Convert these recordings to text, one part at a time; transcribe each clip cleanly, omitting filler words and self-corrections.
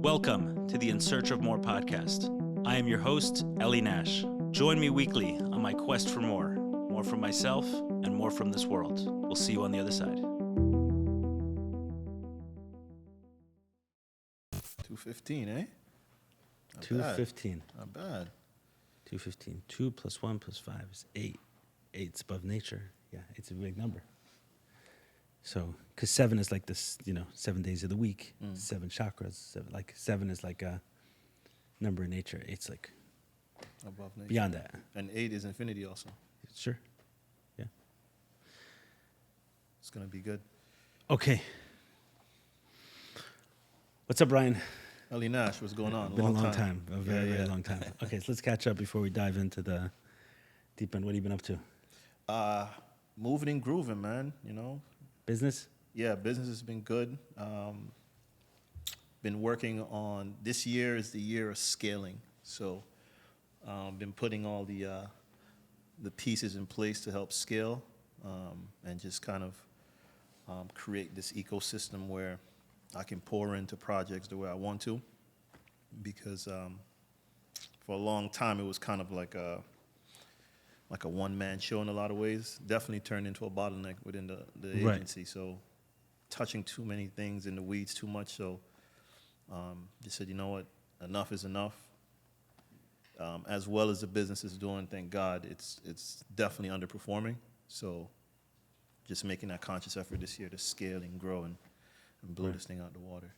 Welcome to the In Search of More podcast. I am your host, Ellie Nash. Join me weekly on my quest for more from myself and more from this world. We'll see you on the other side. 215, eh? Not 215. bad. Not bad. 215. 2 plus 1 plus 5 is 8. 8's above nature. Yeah, it's a big number. So, because 7 is like this, 7 days of the week, 7 chakras. 7 is like a number in nature. 8's like Above nature. beyond that. And 8 is infinity also. Sure. Yeah. It's going to be good. Okay. What's up, Brian? Ellie Nash, what's going on? Been a long time. A very, Yeah. very long time. Okay, so let's catch up before we dive into the deep end. What have you been up to? Moving and grooving, man, Business? Yeah, business has been good. Been working on, this year is the year of scaling. So been putting all the pieces in place to help scale and just kind of create this ecosystem where I can pour into projects the way I want to. Because for a long time, it was kind of like a one-man show in a lot of ways. Definitely turned into a bottleneck within the agency. Right. So touching too many things in the weeds too much. So just said, you know what, enough is enough. As well as the business is doing, thank God, it's definitely underperforming. So just making that conscious effort this year to scale and grow and blow this thing out the water.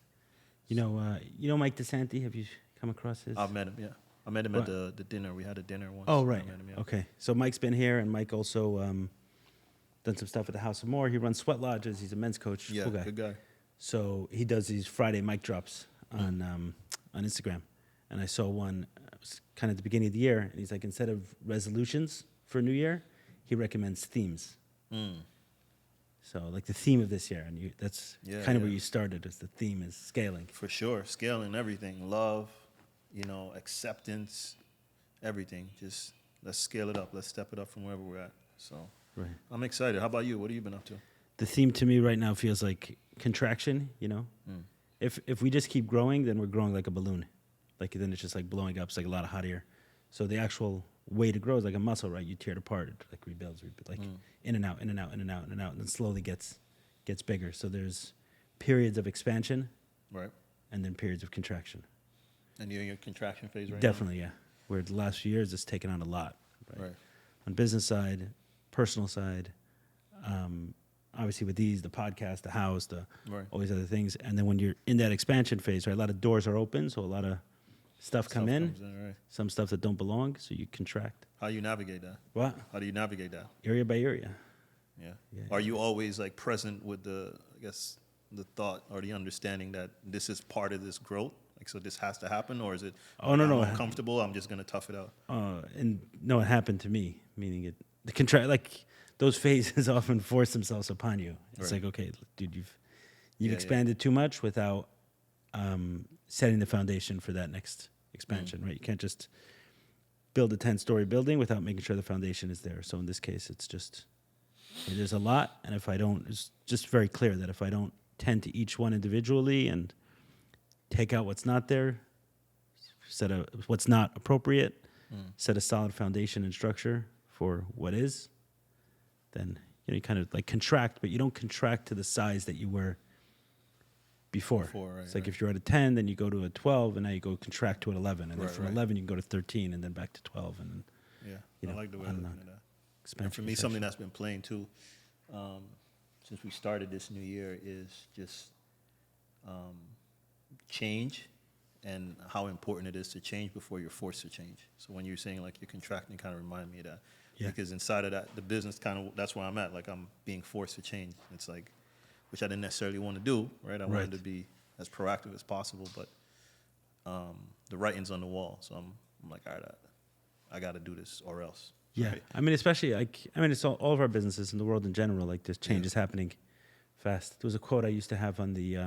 You know Mike DeSanti? Have you come across his? I've met him, yeah. I met him at the dinner. We had a dinner once. Oh, right. I met him, yeah. Okay. So Mike's been here, and Mike also done some stuff at the House of More. He runs sweat lodges. He's a men's coach. Yeah, cool guy. good guy. So he does these Friday mic drops on Instagram. And I saw one, it was kind of at the beginning of the year, and he's like, instead of resolutions for New Year, he recommends themes. So like the theme of this year, and that's kind of where you started, is the theme is scaling. For sure. Scaling everything. Love, acceptance, everything. Just let's scale it up. Let's step it up from wherever we're at. So I'm excited. How about you? What have you been up to? The theme to me right now feels like contraction, If we just keep growing, then we're growing like a balloon. Like then it's just like blowing up. It's like a lot of hot air. So the actual way to grow is like a muscle, right? You tear it apart, it like rebuilds, like in and out, in and out, in and out, in and out, and then slowly gets bigger. So there's periods of expansion, right, and then periods of contraction. And you're in your contraction phase right Definitely, now? Yeah. Where the last few years it's taken on a lot, right? On business side, personal side, obviously with the podcast, the house, all these other things, and then when you're in that expansion phase, right, a lot of doors are open, so a lot of stuff comes in, right. Some stuff that don't belong, so you contract. How do you navigate that? What? How do you navigate that? Area by area. Yeah. Are you always like present with the thought or the understanding that this is part of this growth? Like, so this has to happen, or is it? Oh, no. I'm comfortable. I'm just gonna tough it out. And no, it happened to me. Meaning like those phases often force themselves upon you. It's like, okay, dude, you've expanded too much without setting the foundation for that next expansion, right? You can't just build a 10-story building without making sure the foundation is there. So in this case, it's just there's a lot, and it's just very clear that if I don't tend to each one individually and take out what's not there, what's not appropriate, set a solid foundation and structure for what is, then you kind of like contract, but you don't contract to the size that you were before. Right, it's like if you're at a 10, then you go to a 12, and now you go contract to an 11, and then from 11 you can go to 13, and then back to 12, and I like the way you're looking at that. And for me, something that's been playing too, since we started this new year, is just change and how important it is to change before you're forced to change. So when you're saying like you're contracting, kind of remind me of that. Yeah. Because inside of that, the business that's where I'm at. Like I'm being forced to change. It's like, which I didn't necessarily want to do, right? I wanted to be as proactive as possible, but the writing's on the wall. So I'm like, all right, I got to do this or else. Yeah, right? I mean, especially it's all of our businesses in the world in general. Like this change is happening fast. There was a quote I used to have on the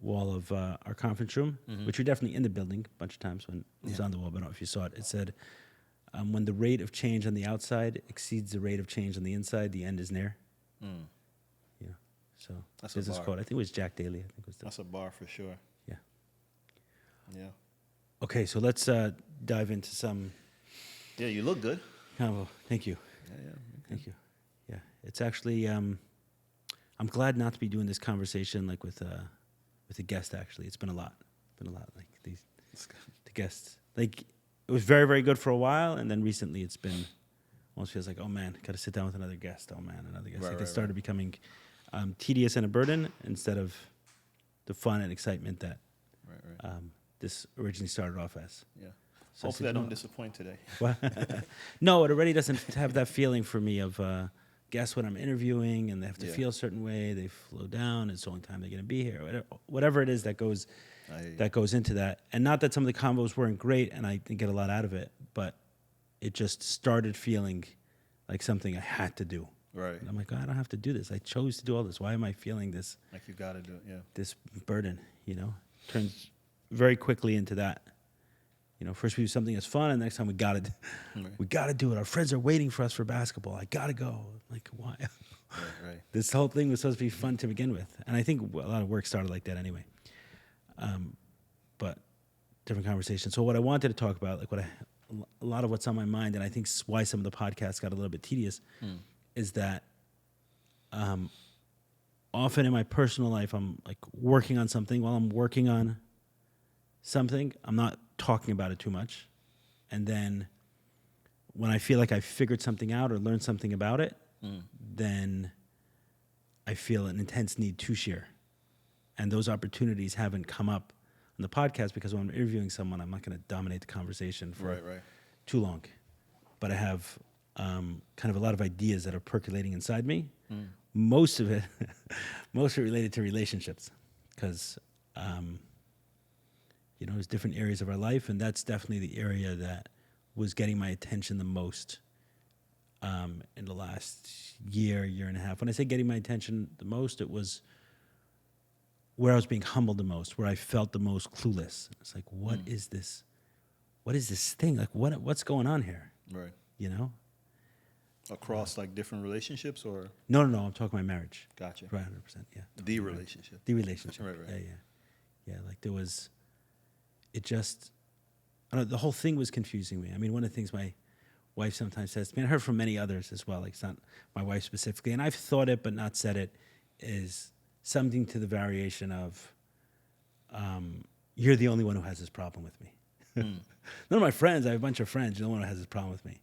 wall of our conference room, which were definitely in the building a bunch of times when it was on the wall. But I don't know if you saw it. It said, when the rate of change on the outside exceeds the rate of change on the inside, the end is near. So that's business quote. I think it was Jack Daly. That's a bar for sure. Yeah. Yeah. Okay, so let's dive into some. Yeah, you look good. Oh, thank you. Yeah. Thank you. Yeah, it's actually. I'm glad not to be doing this conversation like with a guest. Actually, it's been a lot. Like the guests. Like it was very very good for a while, and then recently it's been almost feels like, oh man, got to sit down with another guest. Oh man, another guest. It started becoming tedious and a burden instead of the fun and excitement that this originally started off as. Yeah. So Hopefully I don't disappoint today. Well, no, it already doesn't have that feeling for me of guess when I'm interviewing and they have to feel a certain way. They flow down. It's the only time they're going to be here. Whatever it is that goes into that. And not that some of the combos weren't great and I didn't get a lot out of it, but it just started feeling like something I had to do. Right. And I'm like, oh, I don't have to do this. I chose to do all this. Why am I feeling this? Like you got to do it, yeah. This burden, turns very quickly into that. First we do something that's fun, and the next time we got to do it. Our friends are waiting for us for basketball. I got to go. Like, why? Right. This whole thing was supposed to be fun to begin with. And I think a lot of work started like that anyway. But different conversation. So what I wanted to talk about, like a lot of what's on my mind, and I think why some of the podcasts got a little bit tedious, is that often in my personal life, I'm like working on something. While I'm working on something, I'm not talking about it too much. And then when I feel like I've figured something out or learned something about it, then I feel an intense need to share. And those opportunities haven't come up on the podcast because when I'm interviewing someone, I'm not going to dominate the conversation for too long. But I have kind of a lot of ideas that are percolating inside me. Most of it related to relationships because, there's different areas of our life, and that's definitely the area that was getting my attention the most in the last year and a half. When I say getting my attention the most, it was where I was being humbled the most, where I felt the most clueless. It's like, what is this? What is this thing? Like, what's going on here? Right. Across like different relationships or? No. I'm talking about marriage. Gotcha. Right, 100%. Yeah. The relationship. The relationship. Right. Yeah. Like there was, I don't know, the whole thing was confusing me. I mean, one of the things my wife sometimes says to me, and I heard from many others as well, like it's not my wife specifically, and I've thought it but not said it, is something to the variation of, you're the only one who has this problem with me. None of my friends, I have a bunch of friends, you're the one who has this problem with me.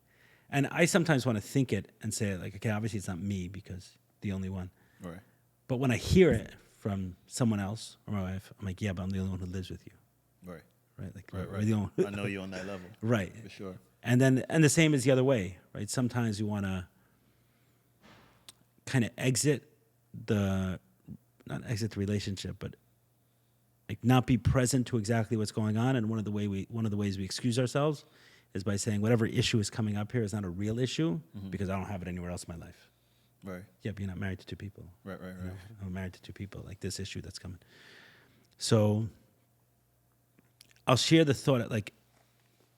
And I sometimes want to think it and say it like, okay, obviously it's not me because the only one. Right. But when I hear it from someone else or my wife, I'm like, yeah, but I'm the only one who lives with you. Right. Like, right. we're the only I know you on that level. Right. For sure. And the same is the other way, right? Sometimes you want to kind of not exit the relationship, but like not be present to exactly what's going on. And one of the ways we excuse ourselves is by saying whatever issue is coming up here is not a real issue because I don't have it anywhere else in my life. Right. Yeah, but you're not married to two people. Right. I'm married to two people, like this issue that's coming. So I'll share the thought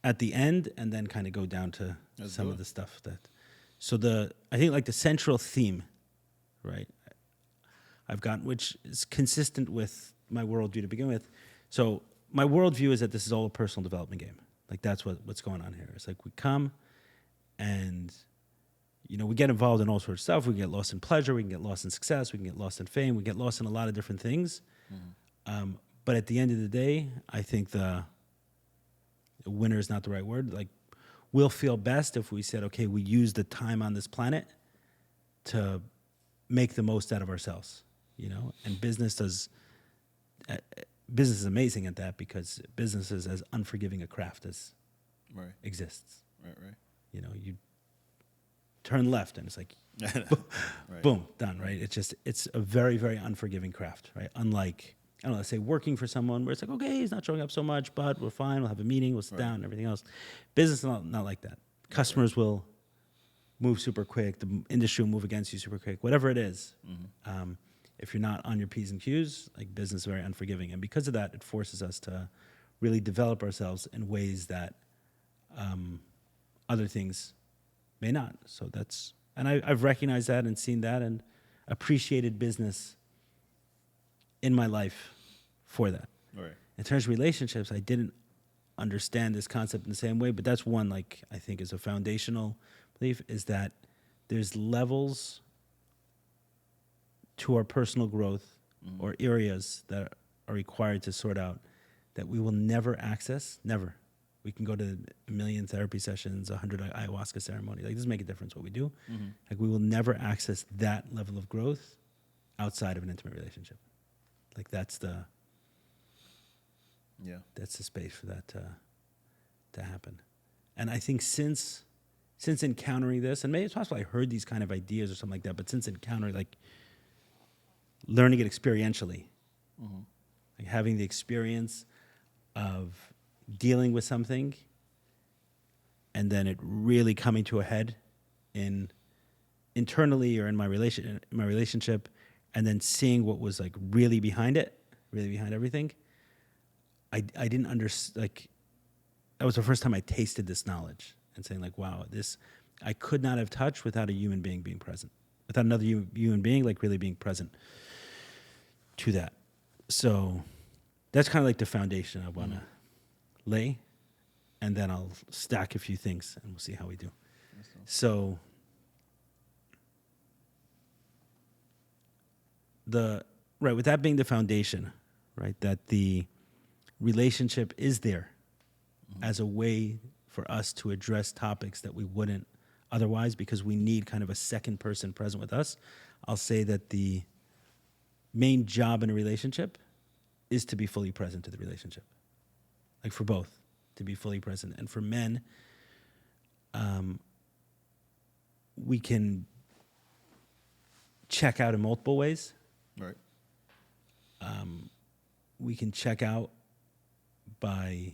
at the end and then kind of go down to some of the stuff I think like the central theme, right, I've gotten, which is consistent with my worldview to begin with. So my worldview is that this is all a personal development game. Like that's what's going on here. It's like we come and, we get involved in all sorts of stuff. We can get lost in pleasure. We can get lost in success. We can get lost in fame. We get lost in a lot of different things. But at the end of the day, I think the winner is not the right word. Like we'll feel best if we said, okay, we use the time on this planet to make the most out of ourselves, and business is amazing at that because business is as unforgiving a craft as exists. Right. You turn left and it's like, boom, done, right? It's a very, very unforgiving craft, right? Unlike, I don't know, let's say working for someone where it's like, okay, he's not showing up so much, but we're fine. We'll have a meeting, we'll sit down and everything else. Business is not like that. Customers will move super quick. The industry will move against you super quick. Whatever it is, if you're not on your P's and Q's, like business is very unforgiving. And because of that, it forces us to really develop ourselves in ways that other things may not. So I've recognized that and seen that and appreciated business in my life for that. Right. in terms of relationships, I didn't understand this concept in the same way, but that's one, like, I think is a foundational belief, is that there's levels to our personal growth or areas that are required to sort out that we will never access, never. We can go to a million therapy sessions, 100 ayahuasca ceremonies. Like, it doesn't make a difference what we do. Like, we will never access that level of growth outside of an intimate relationship. Like, that's the space for that to happen. And I think since encountering this, and maybe it's possible I heard these kind of ideas or something like that, but since encountering, like, learning it experientially, like having the experience of dealing with something and then it really coming to a head internally or in my relationship, and then seeing what was, like, really behind it, really behind everything. I didn't understand, like, that was the first time I tasted this knowledge and saying, like, wow, this I could not have touched without a human being being present, without another human being, like, really being present to that. So that's kind of like the foundation I want to lay, and then I'll stack a few things and we'll see how we do. So with that being the foundation, right, that the relationship is there as a way for us to address topics that we wouldn't otherwise, because we need kind of a second person present with us. I'll say that the main job in a relationship is to be fully present to the relationship. Like, for both, to be fully present. And for men, we can check out in multiple ways. Right. We can check out by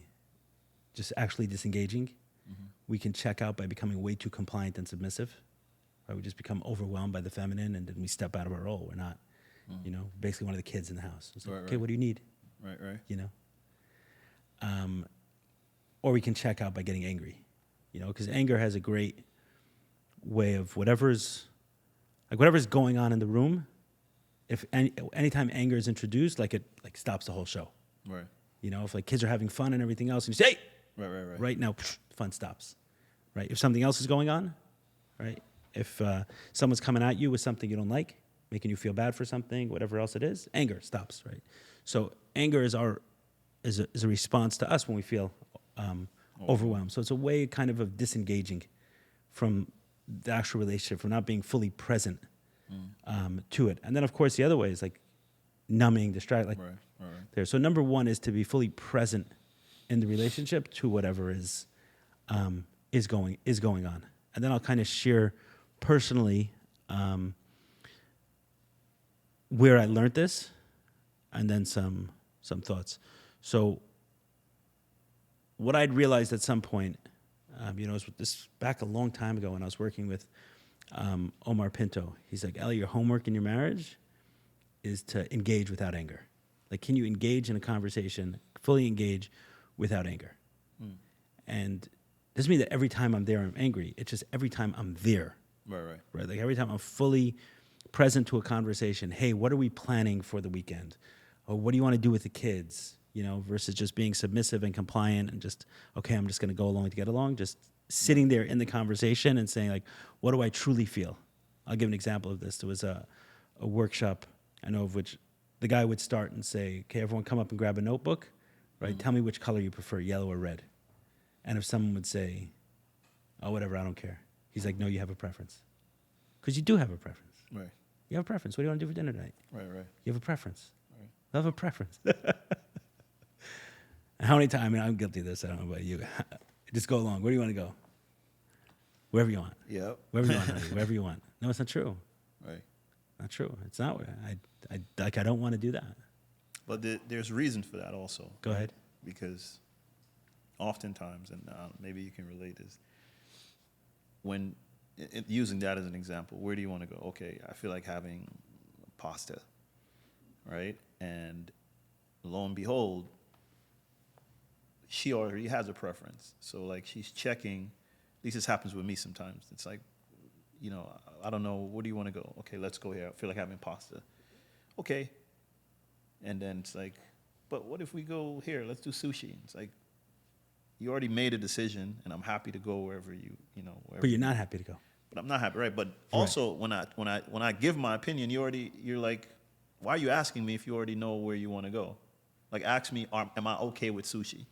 just actually disengaging. We can check out by becoming way too compliant and submissive. Right? We just become overwhelmed by the feminine, and then we step out of our role. We're not, basically one of the kids in the house. It's like, okay, what do you need? Right. Or we can check out by getting angry, because anger has a great way of whatever's going on in the room. If anytime anger is introduced, like, it stops the whole show. Right. If, like, kids are having fun and everything else, and you say, hey, Right now, fun stops. Right. If something else is going on, right. If someone's coming at you with something you don't like, making you feel bad for something, whatever else it is, anger stops. Right. So anger is a response to us when we feel overwhelmed. So it's a way kind of disengaging from the actual relationship, from not being fully present to it. And then, of course, the other way is, like, numbing, distract, like, there. So number one is to be fully present in the relationship to whatever is going on. And then I'll kind of share personally where I learned this, and then some thoughts. So what I'd realized at some point, it was this back a long time ago when I was working with Omar Pinto. He's like, Ellie, your homework in your marriage is to engage without anger. Like, can you engage in a conversation, fully engage without anger? And it doesn't mean that every time I'm there I'm angry. It's just every time I'm there. Right. Like, every time I'm fully present to a conversation. Hey, what are we planning for the weekend? Or what do you want to do with the kids? Versus just being submissive and compliant and just, okay, I'm just going to go along to get along. Just sitting there in the conversation and saying, like, what do I truly feel? I'll give an example of this. There was a workshop I know of which the guy would start and say, okay, everyone come up and grab a notebook, right? Tell me which color you prefer, yellow or red. And if someone would say, oh, whatever, I don't care. He's like, no, you have a preference. Because you do have a preference. Right. You have a preference. What do you want to do for dinner tonight? Right. You have a preference. Right. I have a preference. How many times, I'm guilty of this, I don't know about you. Just go along. Where do you want to go? Wherever you want. Yep. Wherever you want, honey. Wherever you want. No, it's not true. Right. Not true. It's not. I don't want to do that. But there's reason for that also. Go ahead. Because oftentimes, and maybe you can relate this, when using that as an example, where do you want to go? Okay, I feel like having pasta, right? And lo and behold, she already has a preference. So, like, she's checking. At least this happens with me sometimes. It's like, I don't know, where do you want to go? Okay, let's go here. I feel like having pasta. Okay. And then it's like, but what if we go here? Let's do sushi. It's like, you already made a decision, and I'm happy to go wherever wherever. But you're not happy to go. But I'm not happy, right? But also, when I give my opinion, you're like, why are you asking me if you already know where you want to go? Like, ask me, am I okay with sushi?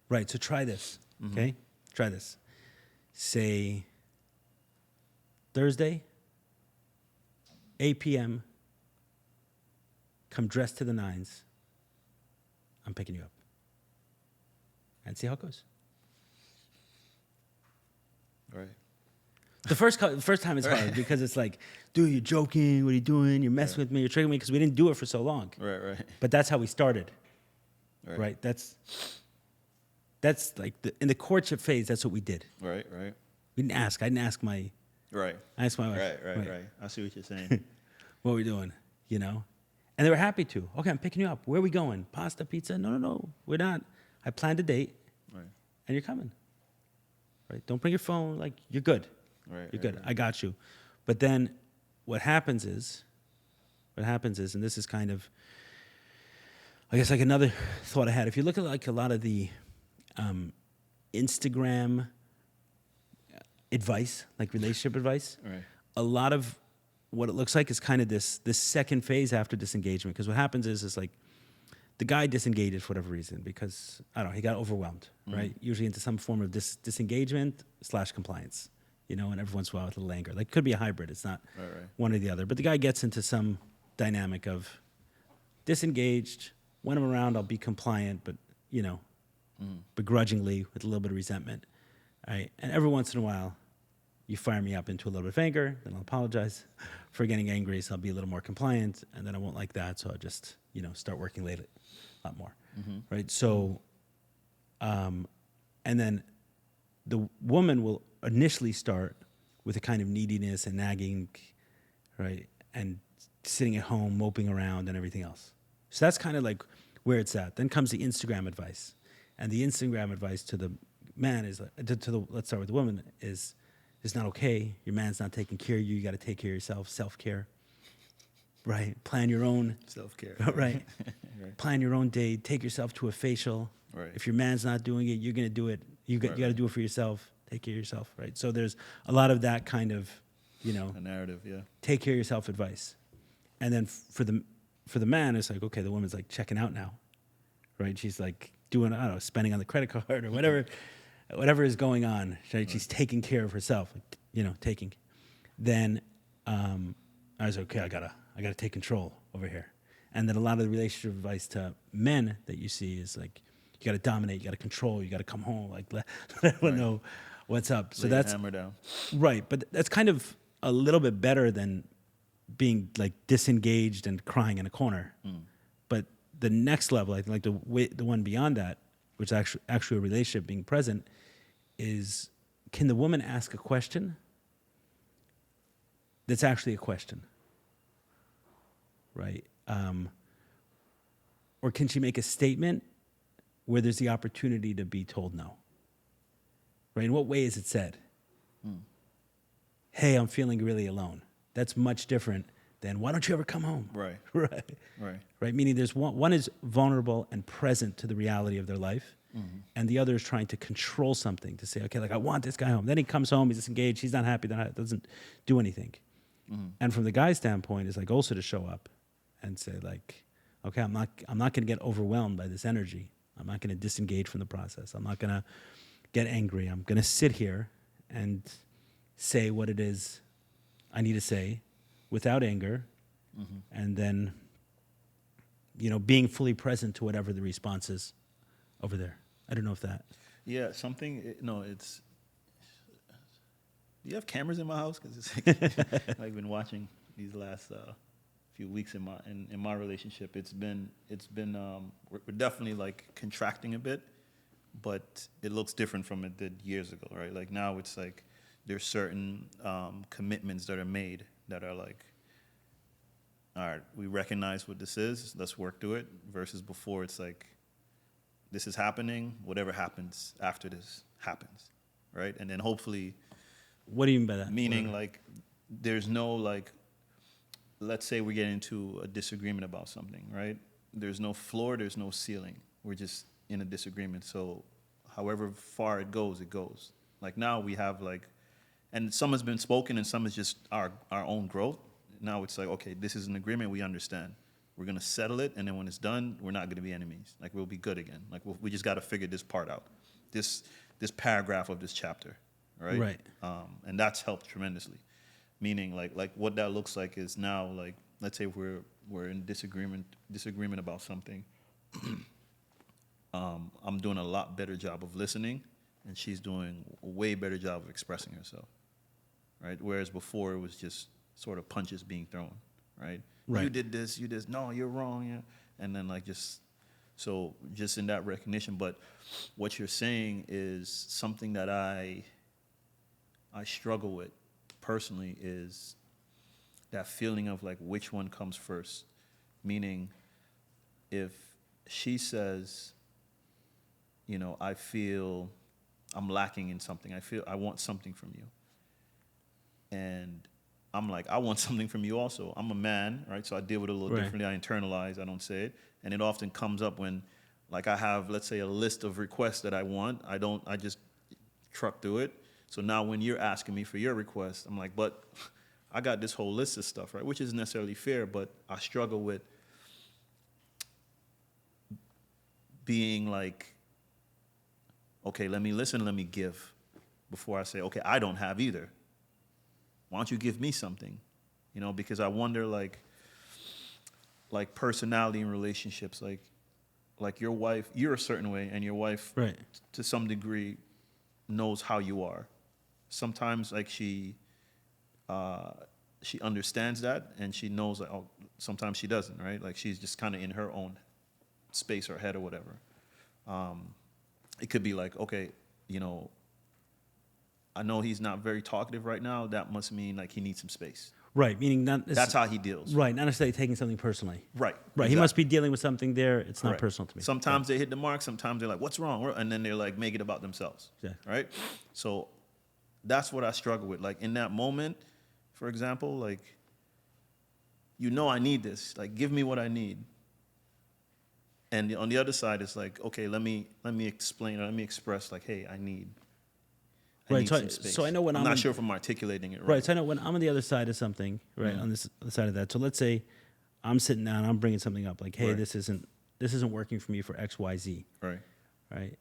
Right. So try this. Okay. Try this. Say Thursday, 8 p.m. Come dressed to the nines. I'm picking you up. And see how it goes. Right. The first time is hard because it's like, dude, you're joking. What are you doing? You're messing with me. You're tricking me because we didn't do it for so long. Right. But that's how we started. Right. That's like in the courtship phase. That's what we did. Right. We didn't ask. I didn't ask my. Right. I asked my wife. Right. I see what you're saying. What are we doing? And they were happy to. Okay, I'm picking you up. Where are we going? Pasta, pizza? No. We're not. I planned a date. Right. And you're coming. Right. Don't bring your phone. Like, you're good. Right. You're good. I got you. But then what happens is, and this is kind of, I guess, like another thought I had. If you look at like a lot of the Instagram advice, like relationship advice, Right. a lot of what it looks like is kind of this second phase after disengagement. Because what happens is like the guy disengages for whatever reason because, I don't know, he got overwhelmed, right? Usually into some form of disengagement / compliance. And every once in a while with a little anger. Like, it could be a hybrid. It's not one or the other. But the guy gets into some dynamic of disengaged. When I'm around, I'll be compliant, but, begrudgingly with a little bit of resentment. All right? And every once in a while, you fire me up into a little bit of anger. Then I'll apologize for getting angry, so I'll be a little more compliant. And then I won't like that, so I'll just, start working late a lot more. Right? So, and then the woman will initially start with a kind of neediness and nagging, right? And sitting at home, moping around and everything else. So that's kind of like where it's at. Then comes the Instagram advice. And the Instagram advice to the man is, let's start with the woman, is not okay. Your man's not taking care of you. You got to take care of yourself, self-care, right? Plan your own. Self-care. Right. Right. Plan your own day. Take yourself to a facial. Right. If your man's not doing it, you're going to do it. You got to do it for yourself. Take care of yourself, right? So there's a lot of that kind of, a narrative, yeah. take care of yourself advice. And then for the man, it's like, okay, the woman's like checking out now, right? She's like doing, I don't know, spending on the credit card or whatever is going on. Right? She's taking care of herself, taking. Then I was okay. I gotta take control over here. And then a lot of the relationship advice to men that you see is like, you got to dominate, you got to control, you got to come home, like let everyone know what's up. So that's hammer down. Right, but that's kind of a little bit better than being like disengaged and crying in a corner. But the next level, I think, like the one beyond that, which is actually a relationship being present, is can the woman ask a question that's actually a question, right? Or can she make a statement where there's the opportunity to be told no? Right? In what way is it said? Hey, I'm feeling really alone. That's much different than why don't you ever come home? Right. Right? Meaning there's one is vulnerable and present to the reality of their life, and the other is trying to control something to say, okay, like I want this guy home. Then he comes home, he's disengaged, he's not happy, doesn't do anything. And from the guy's standpoint, it's like also to show up and say like, okay, I'm not going to get overwhelmed by this energy. I'm not going to disengage from the process. I'm not going to get angry. I'm going to sit here and say what it is I need to say without anger, and then, being fully present to whatever the response is over there. I don't know if that. Yeah, it's. Do you have cameras in my house? Because it's like, I've been watching these last few weeks in my relationship. It's been we're definitely like contracting a bit, but it looks different from it did years ago, right? Like now it's like there's certain commitments that are made that are like, all right, we recognize what this is, let's work through it, versus before it's like, this is happening, whatever happens after this happens, right? And then hopefully... What do you mean by that? Meaning like, there's no like, let's say we get into a disagreement about something, right? there's no floor, there's no ceiling. We're just in a disagreement. So however far it goes, it goes. Like now we have like, and some has been spoken and some is just our own growth. Now it's like, okay, this is an agreement, we understand. We're going to settle it, and then when it's done, we're not going to be enemies. Like, we'll be good again. Like, we just got to figure this part out, this paragraph of this chapter, right? Right. And that's helped tremendously. Meaning, like what that looks like is now, like, let's say we're in disagreement about something. I'm doing a lot better job of listening, and she's doing a way better job of expressing herself, right? Whereas before, it was just sort of punches being thrown, right? Right. You did this, no, you're wrong, yeah. And then like just in that recognition. But what you're saying is something that I struggle with personally, is that feeling of like which one comes first. Meaning, if she says, you know, I feel I'm lacking in something, I want something from you. And I'm like, I want something from you also. I'm a man, right? So I deal with it a little differently. I internalize, I don't say it. And it often comes up when, like, I have, let's say, a list of requests that I want. I just truck through it. So now when you're asking me for your request, I'm like, but I got this whole list of stuff, right? Which isn't necessarily fair, but I struggle with being like, okay, let me listen, let me give, before I say, okay, I don't have either. Why don't you give me something? You know, because I wonder, like personality in relationships, like your wife, you're a certain way, and your wife, Right. to some degree, knows how you are. Sometimes, like, she understands that, and she knows that. Oh, sometimes she doesn't, right? Like, she's just kind of in her own space or head or whatever. It could be like, okay, you know, I know he's not very talkative right now. That must mean like he needs some space. Right. Meaning That's how he deals. Right. Not necessarily taking something personally. Right. Right. Exactly. He must be dealing with something there. It's not Correct. personal to me. Sometimes they hit the mark. Sometimes they're like, what's wrong? And then they're like, make it about themselves. Yeah. Right. So that's what I struggle with. Like in that moment, for example, like, you know, I need this. Like, give me what I need. And on the other side, it's like, okay, let me explain, or let me express, like, hey, I need Right. some space. So I know when I'm not sure if I'm articulating it right. Right. So I know when I'm on the other side of something, right, on this other side of that. So let's say I'm sitting down, I'm bringing something up, like, hey, Right. this isn't working for me for X, Y, Z. Right. Right.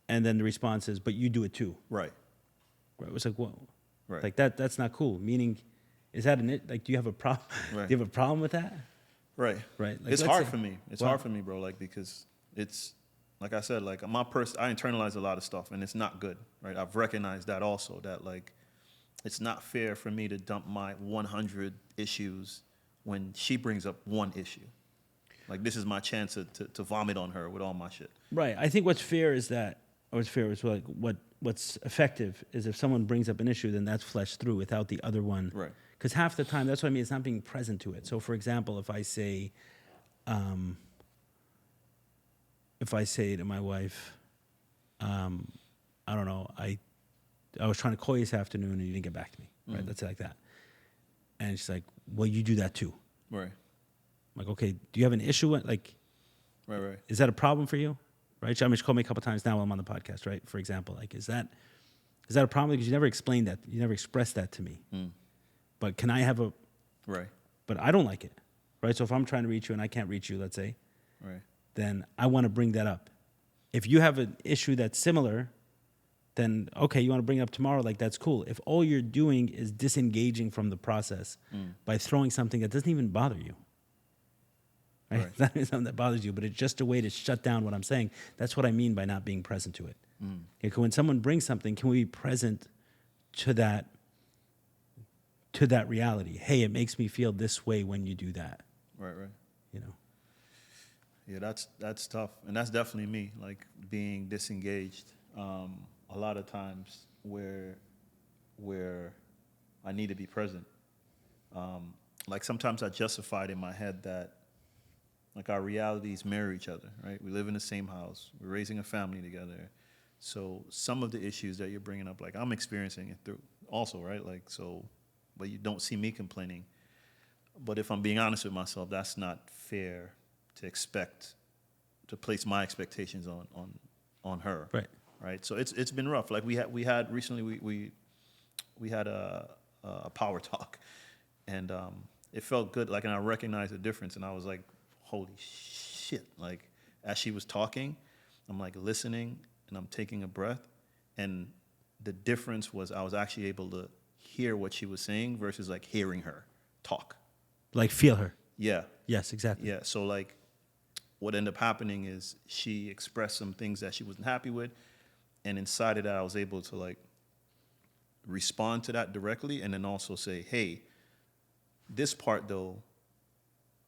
And then the response is, but you do it too. Right. Right. It was like, whoa. Right. Like that's not cool. Meaning, is that like, do you have a problem? Right. Do you have a problem with that? Right. Right. Like, It's let's hard say- for me. It's Wow. hard for me, bro. Like, because it's, like I said, like, I internalize a lot of stuff, and it's not good, right? I've recognized that also, that, like, it's not fair for me to dump my 100 issues when she brings up one issue. Like, this is my chance to vomit on her with all my shit. Right. I think what's fair is like what's effective is if someone brings up an issue, then that's fleshed through without the other one. Right. Because half the time, that's what I mean. It's not being present to it. So, for example, if I say to my wife, I don't know, I was trying to call you this afternoon and you didn't get back to me, right? Let's say like that. And she's like, well, you do that too. Right. I'm like, okay, do you have an issue? Like, Right. is that a problem for you? Right? I mean, she called me a couple times now while I'm on the podcast, right? For example, like, is that a problem? Because you never explained that. You never expressed that to me. But can I have Right. but I don't like it, right? So if I'm trying to reach you and I can't reach you, let's say, Right. then I want to bring that up. If you have an issue that's similar, then okay, you want to bring it up tomorrow, like that's cool. If all you're doing is disengaging from the process by throwing something that doesn't even bother you, right? It's not even something that bothers you, but it's just a way to shut down what I'm saying. That's what I mean by not being present to it. Okay, when someone brings something, can we be present to that reality? Hey, it makes me feel this way when you do that. Right. You know. Yeah, that's tough, and that's definitely me. Like, being disengaged. A lot of times where I need to be present. Like, sometimes I justify it in my head that, like, our realities mirror each other, right? We live in the same house. We're raising a family together. So some of the issues that you're bringing up, like, I'm experiencing it through also, right? Like, so, but you don't see me complaining. But if I'm being honest with myself, that's not fair to expect, to place my expectations on her. Right. Right. So it's been rough. Like we had recently we had a power talk, and it felt good. Like, and I recognized the difference, and I was like, holy shit! Like, as she was talking, I'm like listening, and I'm taking a breath, and the difference was I was actually able to hear what she was saying versus like hearing her talk. Like feel her. Yeah. Yes, exactly. Yeah. So like, what ended up happening is she expressed some things that she wasn't happy with, and inside of that, I was able to like respond to that directly, and then also say, hey, this part though,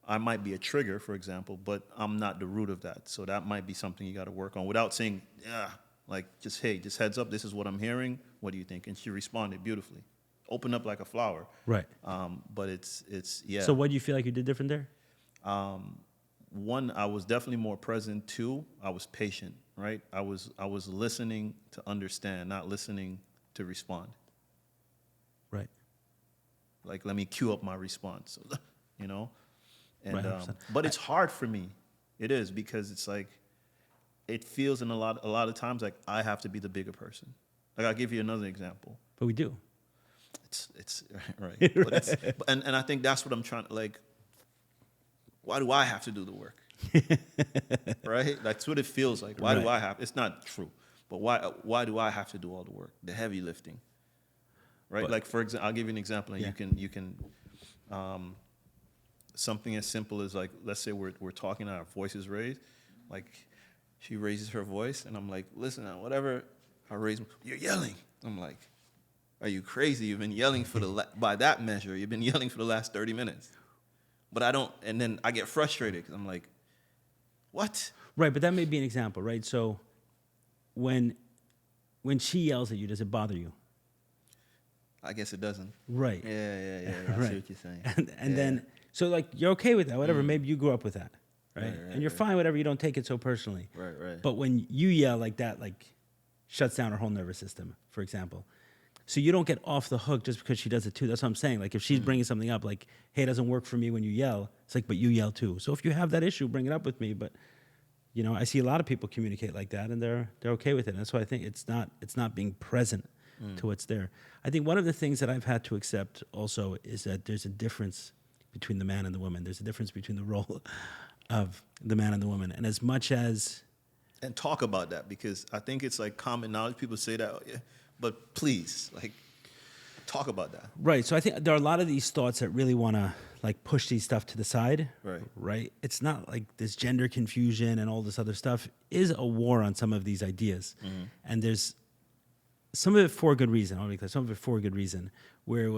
I might be a trigger, for example, but I'm not the root of that. So that might be something you got to work on without saying, yeah, like just, hey, just heads up, this is what I'm hearing. What do you think? And she responded beautifully. Opened up like a flower. Right. But it's yeah. So what do you feel like you did different there? One, I was definitely more present. Two, I was patient, right? I was listening to understand, not listening to respond. Right. Like, let me cue up my response, you know? And Right, 100%. but it's hard for me. It is, because it's like, it feels a lot of times like I have to be the bigger person. Like, I'll give you another example. But we do. It's right. But it's, and I think that's what I'm trying to, like, why do I have to do the work? Right? That's what it feels like. Why do I have, it's not true, but why do I have to do all the work, the heavy lifting? Right? But, like, for example, I'll give you an example, and yeah. you can something as simple as, like, let's say we're talking and our voice is raised. Like, she raises her voice, and I'm like, listen, whatever I raise, you're yelling. I'm like, are you crazy? You've been yelling for by that measure, you've been yelling for the last 30 minutes. But I don't, and then I get frustrated because I'm like, what? Right, but that may be an example, right? So when she yells at you, does it bother you? I guess it doesn't. Right. Yeah. I Right. see what you're saying. And then, so like, you're okay with that, whatever. Maybe you grew up with that, right? Right, And you're fine, whatever. You don't take it so personally. Right. But when you yell like that, like, shuts down her whole nervous system, for example. So you don't get off the hook just because she does it too. That's what I'm saying. Like, if she's bringing something up, like, hey, it doesn't work for me when you yell. It's like, but you yell too. So if you have that issue, bring it up with me. But, you know, I see a lot of people communicate like that, and they're okay with it. And that's why I think it's not being present to what's there. I think one of the things that I've had to accept also is that there's a difference between the man and the woman. There's a difference between the role of the man and the woman. And as much as... And talk about that, because I think it's like common knowledge. People say that, oh, yeah, but please, like, talk about that. Right. So I think there are a lot of these thoughts that really want to, like, push these stuff to the side. Right. Right. It's not like this gender confusion and all this other stuff is a war on some of these ideas. Mm-hmm. And there's some of it for a good reason. I'll make that, some of it for a good reason, where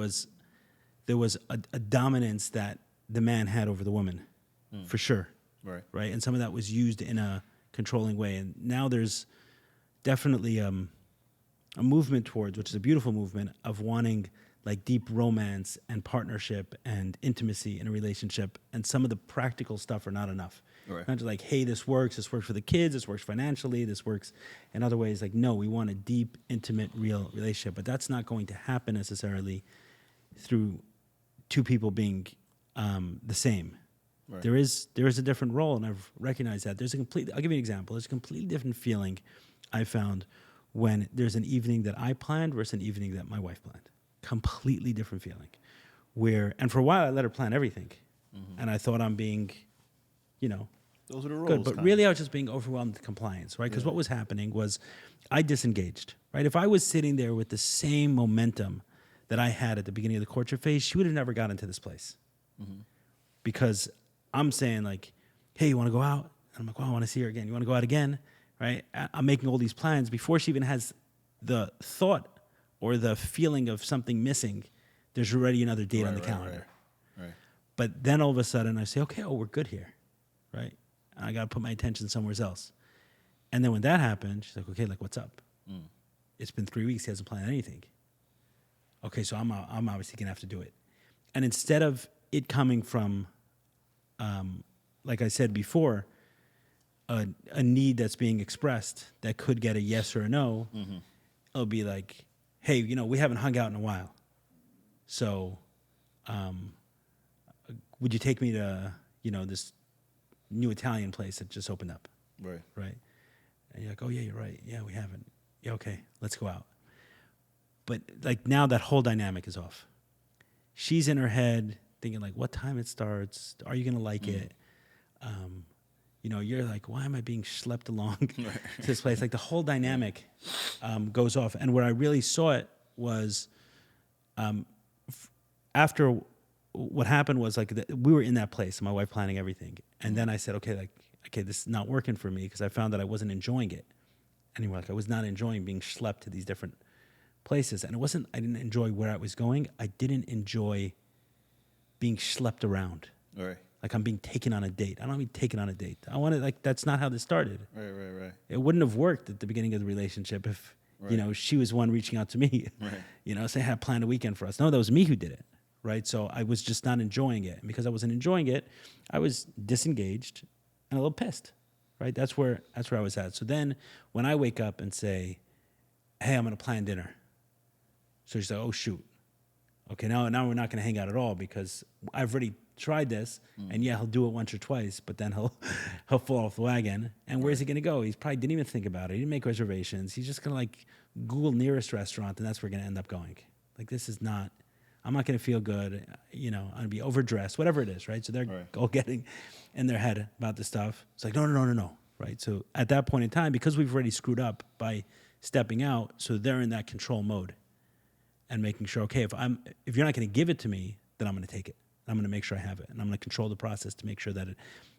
there was a dominance that the man had over the woman, for sure. Right. Right. And some of that was used in a controlling way. And now there's definitely a movement towards, which is a beautiful movement, of wanting like deep romance and partnership and intimacy in a relationship. And some of the practical stuff are not enough. Right. Not just like, hey, this works for the kids, this works financially, this works in other ways. Like, no, we want a deep, intimate, real relationship. But that's not going to happen necessarily through two people being the same. Right. There is a different role, and I've recognized that. I'll give you an example. There's a completely different feeling I found when there's an evening that I planned versus an evening that my wife planned. Completely different feeling. And for a while I let her plan everything. Mm-hmm. And I thought I'm being, those are the rules. good. But really I was just being overwhelmed with compliance, right? Because what was happening was I disengaged, right? If I was sitting there with the same momentum that I had at the beginning of the courtship phase, she would have never gotten to this place. Mm-hmm. Because I'm saying like, hey, you want to go out? And I'm like, well, I want to see her again. You want to go out again? Right? I'm making all these plans before she even has the thought or the feeling of something missing. There's already another date on the calendar. Right. But then all of a sudden I say, okay, we're good here. Right? I got to put my attention somewhere else. And then when that happened, she's like, okay, like, what's up? It's been 3 weeks. He hasn't planned anything. Okay, so I'm obviously going to have to do it. And instead of it coming from, like I said before, a need that's being expressed that could get a yes or a no, it'll be like, hey, we haven't hung out in a while. So would you take me to, this new Italian place that just opened up, Right. right? And you're like, oh yeah, you're right. Yeah, we haven't. Yeah, okay, let's go out. But like now that whole dynamic is off. She's in her head thinking like, what time it starts? Are you gonna like it? You know, you're like, why am I being schlepped along to this place? Like the whole dynamic goes off. And where I really saw it was after what happened was like we were in that place, my wife planning everything. And then I said, okay, this is not working for me because I found that I wasn't enjoying it anymore. Like I was not enjoying being schlepped to these different places. And I didn't enjoy where I was going. I didn't enjoy being schlepped around. Right. Like I'm being taken on a date. I don't want to be taken on a date. I want to, like, that's not how this started. Right. It wouldn't have worked at the beginning of the relationship if, you know, she was one reaching out to me, you know, say, I had planned a weekend for us. No, that was me who did it. Right. So I was just not enjoying it. And because I wasn't enjoying it, I was disengaged and a little pissed. Right. That's where I was at. So then when I wake up and say, hey, I'm going to plan dinner. So she's like, oh, shoot. Okay, now we're not going to hang out at all because I've already tried this, and yeah, he'll do it once or twice, but then he'll fall off the wagon. And where's he going to go? He probably didn't even think about it. He didn't make reservations. He's just going to like Google nearest restaurant, and that's where we're going to end up going. Like this is not. I'm not going to feel good. You know, I'm going to be overdressed, whatever it is, right? So they're all getting in their head about this stuff. It's like no, right? So at that point in time, because we've already screwed up by stepping out, so they're in that control mode. And making sure, okay, if you're not going to give it to me, then I'm going to take it. I'm going to make sure I have it, and I'm going to control the process to make sure that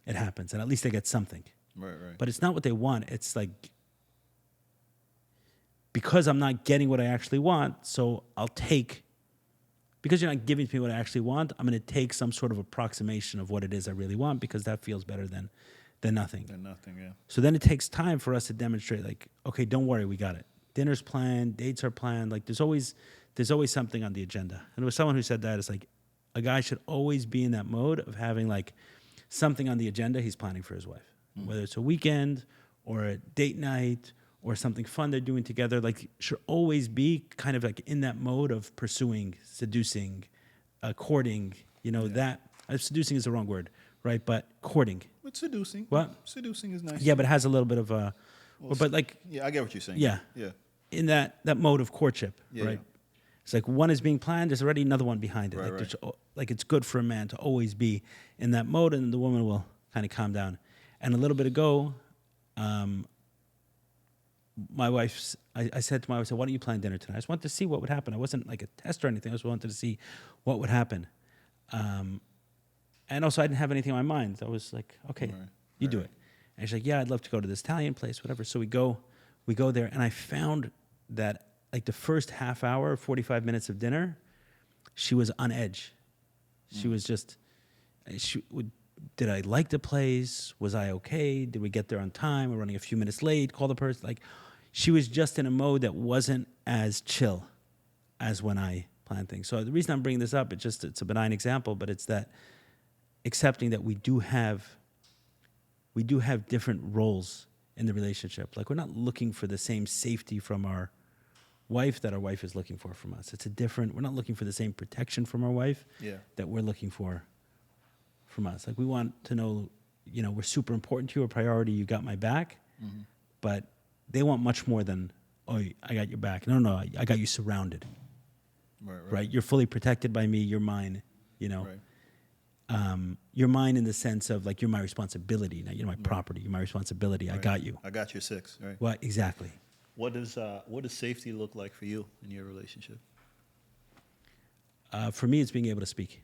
it happens, and at least I get something. Right. But it's not what they want. It's like because I'm not getting what I actually want, so I'll take. Because you're not giving me what I actually want, I'm going to take some sort of approximation of what it is I really want because that feels better than nothing. Than nothing, yeah. So then it takes time for us to demonstrate, like, okay, don't worry, we got it. Dinner's planned, dates are planned. Like there's always something on the agenda. And there was someone who said that it's like a guy should always be in that mode of having like something on the agenda he's planning for his wife, whether it's a weekend or a date night or something fun they're doing together. Like should always be kind of like in that mode of pursuing, seducing, courting. You know that seducing is the wrong word, right? But courting. But seducing. What? Seducing is nice. Yeah, but it has a little bit of a. But like. Yeah, I get what you're saying. Yeah. In that mode of courtship, right? Yeah. It's like one is being planned. There's already another one behind it. Right. Like it's good for a man to always be in that mode, and the woman will kind of calm down. And a little bit ago, my wife's. I said to my wife, "Why don't you plan dinner tonight?" I just wanted to see what would happen. I wasn't like a test or anything. I just wanted to see what would happen. And also, I didn't have anything on my mind. I was like, "Okay, you do it." And she's like, "Yeah, I'd love to go to this Italian place, whatever." So we go there, and I found that like the first half hour, 45 minutes of dinner, she was on edge. She was just, did I like the place? Was I okay? Did we get there on time? We're running a few minutes late. Call the person. Like, she was just in a mode that wasn't as chill as when I plan things. So the reason I'm bringing this up, it's a benign example, but it's that accepting that we do have different roles in the relationship. Like we're not looking for the same safety from our wife that our wife is looking for from us. We're not looking for the same protection from our wife that we're looking for from us. Like we want to know, you know, we're super important to you, a priority, you got my back, but they want much more than, oh, I got your back. No, I got you surrounded. Right? You're fully protected by me, you're mine, you know. You're mine in the sense of like you're my responsibility. Now you're my property. You're my responsibility. I got you. I got your six. Right. Well, exactly. What does safety look like for you in your relationship? For me, it's being able to speak.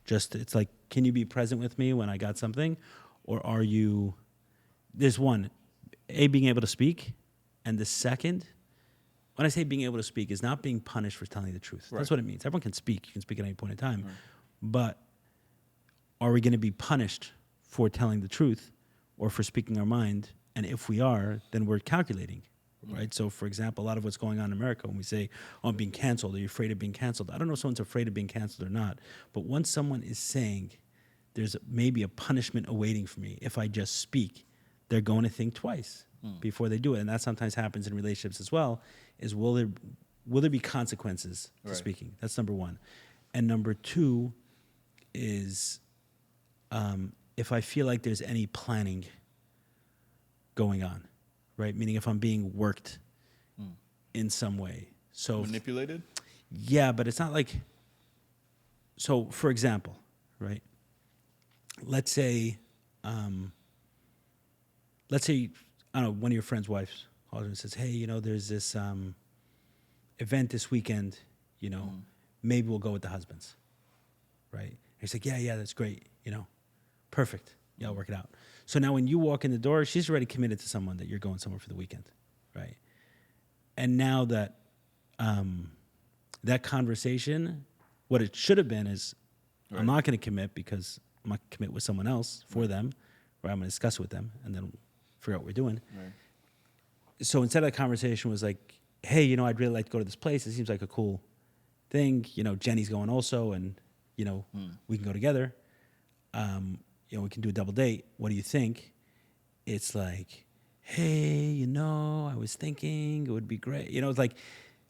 It's like, can you be present with me when I got something, or are you? There's one, being able to speak, and the second, when I say being able to speak, is not being punished for telling the truth. That's what it means. Everyone can speak. You can speak at any point in time, but are we going to be punished for telling the truth or for speaking our mind? And if we are, then we're calculating, right? So, for example, a lot of what's going on in America, when we say, oh, I'm being canceled, are you afraid of being canceled? I don't know if someone's afraid of being canceled or not, but once someone is saying there's maybe a punishment awaiting for me if I just speak, they're going to think twice before they do it. And that sometimes happens in relationships as well, is will there be consequences to speaking? That's number one. And number two is if I feel like there's any planning going on, right? Meaning if I'm being worked in some way. So Manipulated? yeah, but it's not like, so for example, right? Let's say, I don't know, one of your friend's wives calls and says, hey, you know, there's this event this weekend, you know, maybe we'll go with the husbands, right? And he's like, yeah, that's great, you know, perfect. Yeah, I'll work it out. So now when you walk in the door, she's already committed to someone that you're going somewhere for the weekend, right? And now that that conversation, what it should have been is, I'm not going to commit because I'm not going to commit with someone else for them, or I'm going to discuss it with them and then figure out what we're doing. Right. So instead of that conversation was like, hey, you know, I'd really like to go to this place. It seems like a cool thing. You know, Jenny's going also, and, you know, we can go together. You know, we can do a double date. What do you think? It's like, hey, you know, I was thinking it would be great. You know, it's like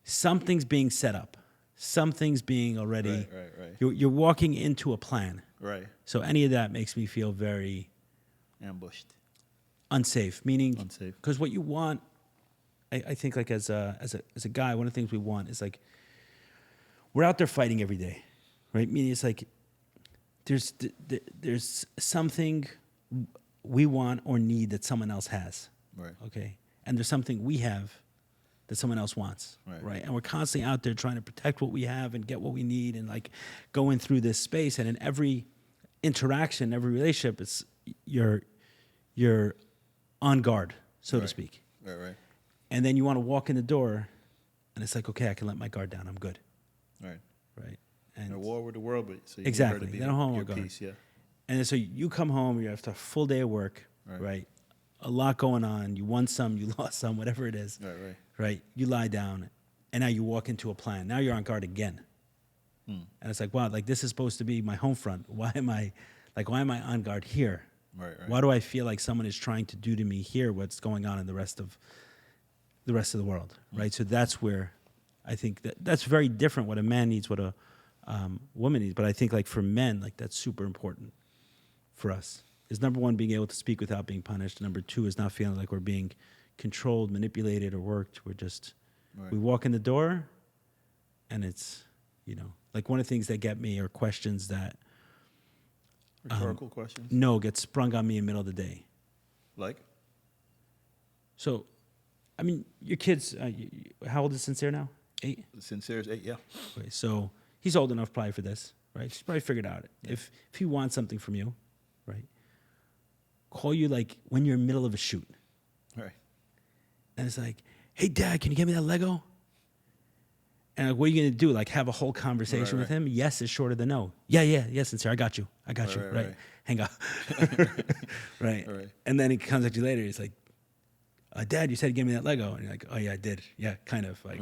something's being set up. Something's being already, Right. You're walking into a plan. Right. So any of that makes me feel very Ambushed. unsafe, meaning Unsafe. because what you want, I think like as a guy, one of the things we want is like, we're out there fighting every day, right? Meaning it's like there's something we want or need that someone else has, Right. okay? And there's something we have that someone else wants, right? And we're constantly out there trying to protect what we have and get what we need and like going through this space. And in every interaction, every relationship, it's you're on guard, so to speak. Right. And then you want to walk in the door, and it's like, okay, I can let my guard down. I'm good, Right. And a war with the world, but so you exactly, need her to be they don't hold your guard. peace, yeah. And then so you come home, you're after a full day of work, right? A lot going on. You won some, you lost some, whatever it is. Right. You lie down, and now you walk into a plan. Now you're on guard again. And it's like, wow, like this is supposed to be my home front. Why am I on guard here? Right. Why do I feel like someone is trying to do to me here what's going on in the rest of the world, right? So that's where I think that's very different. What a man needs, what a woman needs. But I think like for men, like that's super important for us. Is number one, being able to speak without being punished. Number two is not feeling like we're being controlled, manipulated, or worked. We're just we walk in the door, and it's, you know, like one of the things that get me are questions that Rhetorical questions? no, get sprung on me in the middle of the day. Like? So, I mean, your kids, how old is Sincere now? 8? Sincere is 8, yeah. Okay, so he's old enough probably for this, right? He's probably figured out it. Yeah. If he wants something from you, right, call you like when you're in the middle of a shoot. Right. And it's like, hey, Dad, can you get me that Lego? And like, what are you going to do? Like have a whole conversation with him? Yes is shorter than no. Yeah, Sincere, I got you. Right. Hang on. Right. And then he comes at you later. He's like, Dad, you said you gave me that Lego. And you're like, oh, yeah, I did. Yeah, kind of. Like,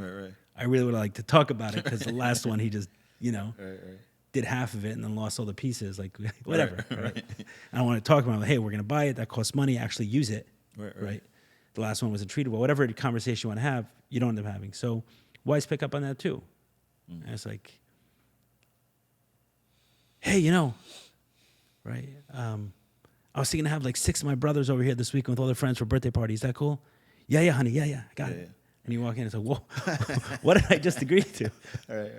I really would like to talk about it because the last one he just, you know, did half of it and then lost all the pieces. Like, whatever. Right. I don't want to talk about it. Like, hey, we're going to buy it. That costs money. Actually use it. Right. The last one was a treatable. Whatever conversation you want to have, you don't end up having. So wives pick up on that too. And it's like, hey, you know, right? I was thinking to have like 6 of my brothers over here this weekend with all their friends for a birthday party. Is that cool? Yeah, honey. Yeah, I got it. Yeah. And you walk in and say, whoa, what did I just agree to? Right.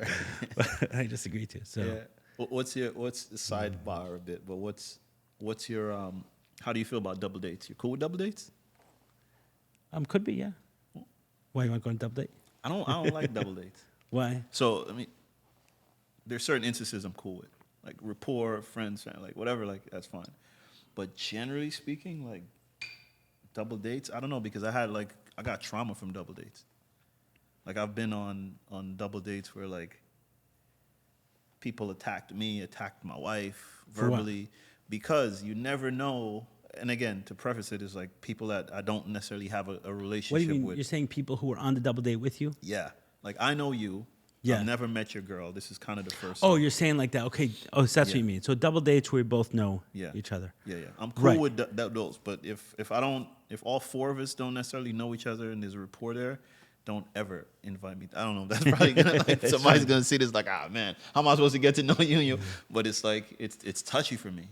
What did I just agree to? So, yeah. What's the sidebar a bit? But what's your how do you feel about double dates? You cool with double dates? Could be, yeah. Why you want to go on a double date? I don't like double dates. Why? So I mean, there's certain instances I'm cool with, like rapport, friends, like whatever, like that's fine. But generally speaking, like double dates, I don't know, because I got trauma from double dates. Like I've been on double dates where like people attacked me, attacked my wife verbally, because you never know. And again, to preface it, is like people that I don't necessarily have a relationship What do you mean? with. You're saying people who were on the double date with you? Yeah. Like I know you. Yeah. I've never met your girl. This is kind of the first. Oh, you're saying like that. Okay. Oh, so that's what Yeah. you mean. So double dates where we both know each other. Yeah. I'm cool Right. with those. But if all 4 of us don't necessarily know each other and there's a rapport there, don't ever invite me. I don't know. That's probably gonna somebody's gonna see this like, man, how am I supposed to get to know you? But it's like it's touchy for me.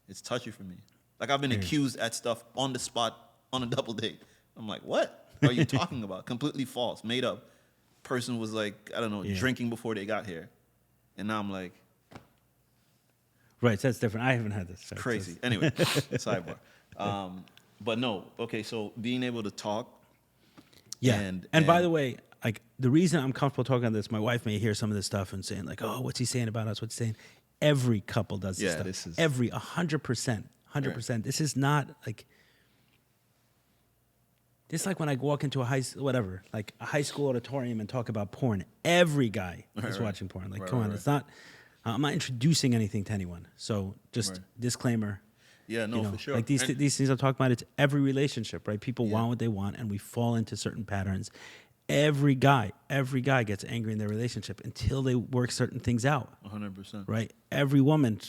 It's touchy for me. Like I've been accused at stuff on the spot on a double date. I'm like, what are you talking about? Completely false, made up. Person was like, I don't know, drinking before they got here, and now I'm like, right. So that's different. I haven't had this. crazy. Anyway, sidebar. But no, okay. So being able to talk. Yeah. And by the way, like the reason I'm comfortable talking about this, my wife may hear some of this stuff and saying like, "Oh, what's he saying about us? What's he saying?" Every couple does this stuff. This is every 100%. This is not like. It's like when I walk into a high school auditorium and talk about porn. Every guy is watching porn. Like, come on, it's not. I'm not introducing anything to anyone. So just disclaimer. Yeah, no, for sure. Like these things I'm talking about, it's every relationship, right? People want what they want, and we fall into certain patterns. Every guy gets angry in their relationship until they work certain things out. 100%. Right? Every woman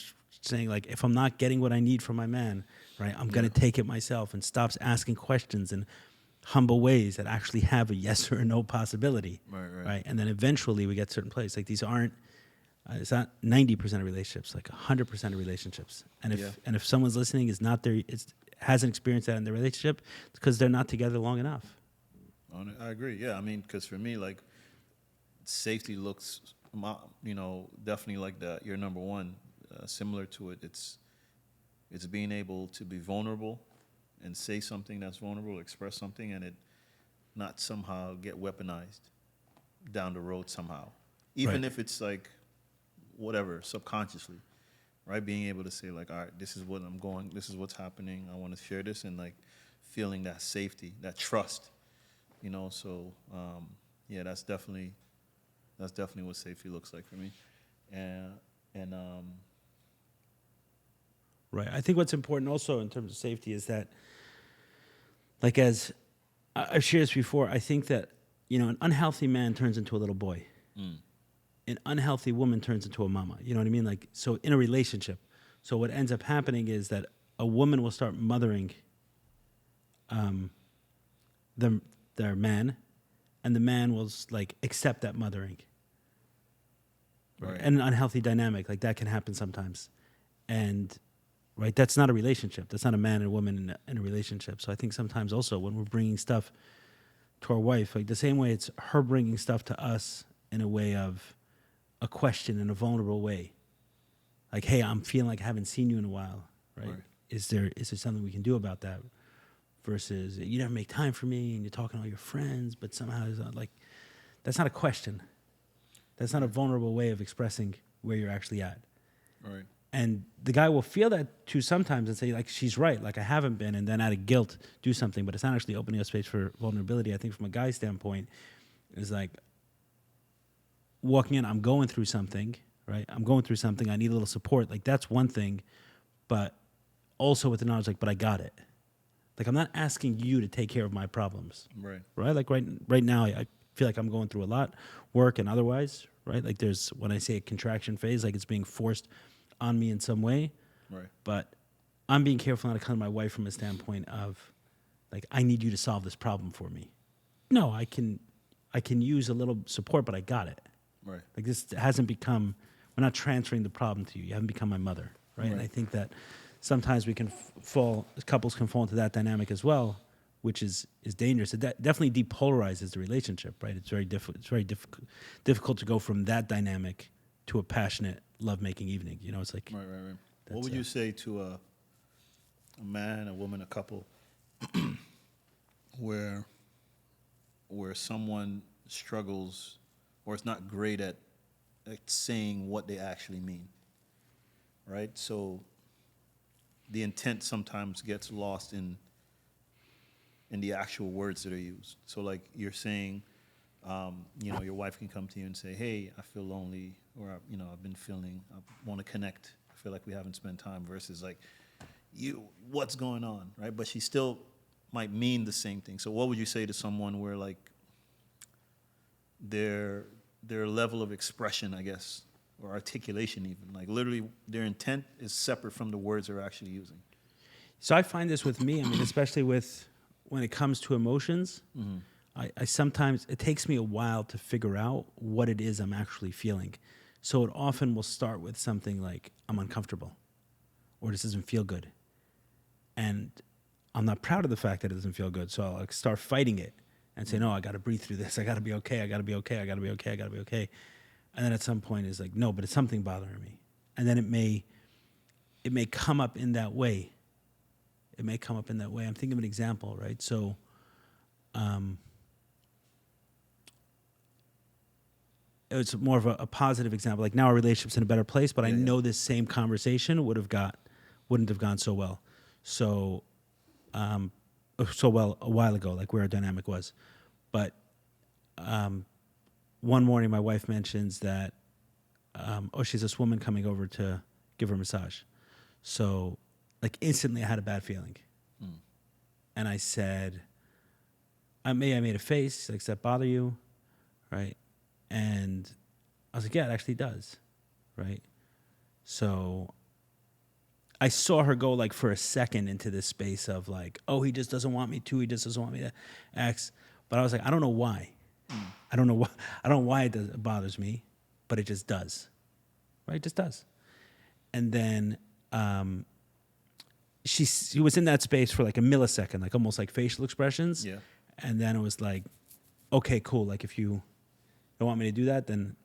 saying like, if I'm not getting what I need from my man, right, I'm gonna take it myself, and stops asking questions in humble ways that actually have a yes or a no possibility. Right? And then eventually we get certain place. Like these aren't. It's not 90% of relationships, like 100% of relationships. And if someone's listening is not there, hasn't experienced that in their relationship, it's because they're not together long enough. I agree. Yeah, I mean, because for me, like, safety looks, definitely like that. You're number one. Similar to it, it's being able to be vulnerable and say something that's vulnerable, express something, and it not somehow get weaponized down the road somehow, even if it's like. Whatever, subconsciously, right? Being able to say like, all right, this is what I'm going, this is what's happening, I want to share this, and like feeling that safety, that trust, so that's definitely what safety looks like for me. And right. I think what's important also in terms of safety is that, like, as I've shared this before, I think that, an unhealthy man turns into a little boy. An unhealthy woman turns into a mama. You know what I mean? Like, so in a relationship. So what ends up happening is that a woman will start mothering their man, and the man will like accept that mothering. Right. And an unhealthy dynamic, like that can happen sometimes. And right, that's not a relationship. That's not a man and a woman in a relationship. So I think sometimes also when we're bringing stuff to our wife, like the same way it's her bringing stuff to us in a way of a question in a vulnerable way. Like, hey, I'm feeling like I haven't seen you in a while, right? Is there something we can do about that? Versus, you never make time for me and you're talking to all your friends, but somehow it's not like, that's not a question. That's not a vulnerable way of expressing where you're actually at. Right. And the guy will feel that too sometimes and say, like, she's right, like I haven't been, and then out of guilt do something, but it's not actually opening up space for vulnerability. I think from a guy's standpoint, is like, walking in, I'm going through something, right? I'm going through something. I need a little support. Like, that's one thing. But also with the knowledge, like, but I got it. Like, I'm not asking you to take care of my problems. Right. Like, right now, I feel like I'm going through a lot, work and otherwise, right? Like, there's, when I say a contraction phase, like, it's being forced on me in some way. Right. But I'm being careful not to come to my wife from a standpoint of, like, I need you to solve this problem for me. No, I can use a little support, but I got it. Right. Like, this hasn't become, we're not transferring the problem to you. You haven't become my mother, right? And I think that sometimes we can couples can fall into that dynamic as well, which is dangerous. It definitely depolarizes the relationship, right? It's very difficult to go from that dynamic to a passionate lovemaking evening. It's like right. What would you say to a man, a woman, a couple, where someone struggles or is not great at saying what they actually mean, right? So the intent sometimes gets lost in the actual words that are used. So like you're saying, your wife can come to you and say, hey, I feel lonely, or, I've been feeling, I want to connect. I feel like we haven't spent time, versus like, what's going on, right? But she still might mean the same thing. So what would you say to someone where like their level of expression, I guess, or articulation even, like literally their intent is separate from the words they're actually using? So I find this with me, especially when it comes to emotions, I sometimes, it takes me a while to figure out what it is I'm actually feeling. So it often will start with something like, I'm uncomfortable, or this doesn't feel good. And I'm not proud of the fact that it doesn't feel good. So I'll like start fighting it and say, no, I got to breathe through this. I got to be okay. I got to be okay. I got to be okay. I got to be okay. And then at some point it's like, no, but it's something bothering me. And then it may come up in that way. It may come up in that way. I'm thinking of an example, right? So, it's more of a positive example. Like now our relationship's in a better place, but I know this same conversation wouldn't have gone so well. So well a while ago, like where our dynamic was. But one morning my wife mentions that, she's this woman coming over to give her a massage. So like instantly I had a bad feeling. And I said, I made a face, like, does that bother you? Right? And I was like, yeah, it actually does. Right? So I saw her go like for a second into this space of like, oh, he just doesn't want me to. He just doesn't want me to ask. But I was like, I don't know why. I don't know why it bothers me, but it just does. Right? It just does. And then she was in that space for like a millisecond, like almost like facial expressions. Yeah. And then it was like, okay, cool. Like if you don't want me to do that, then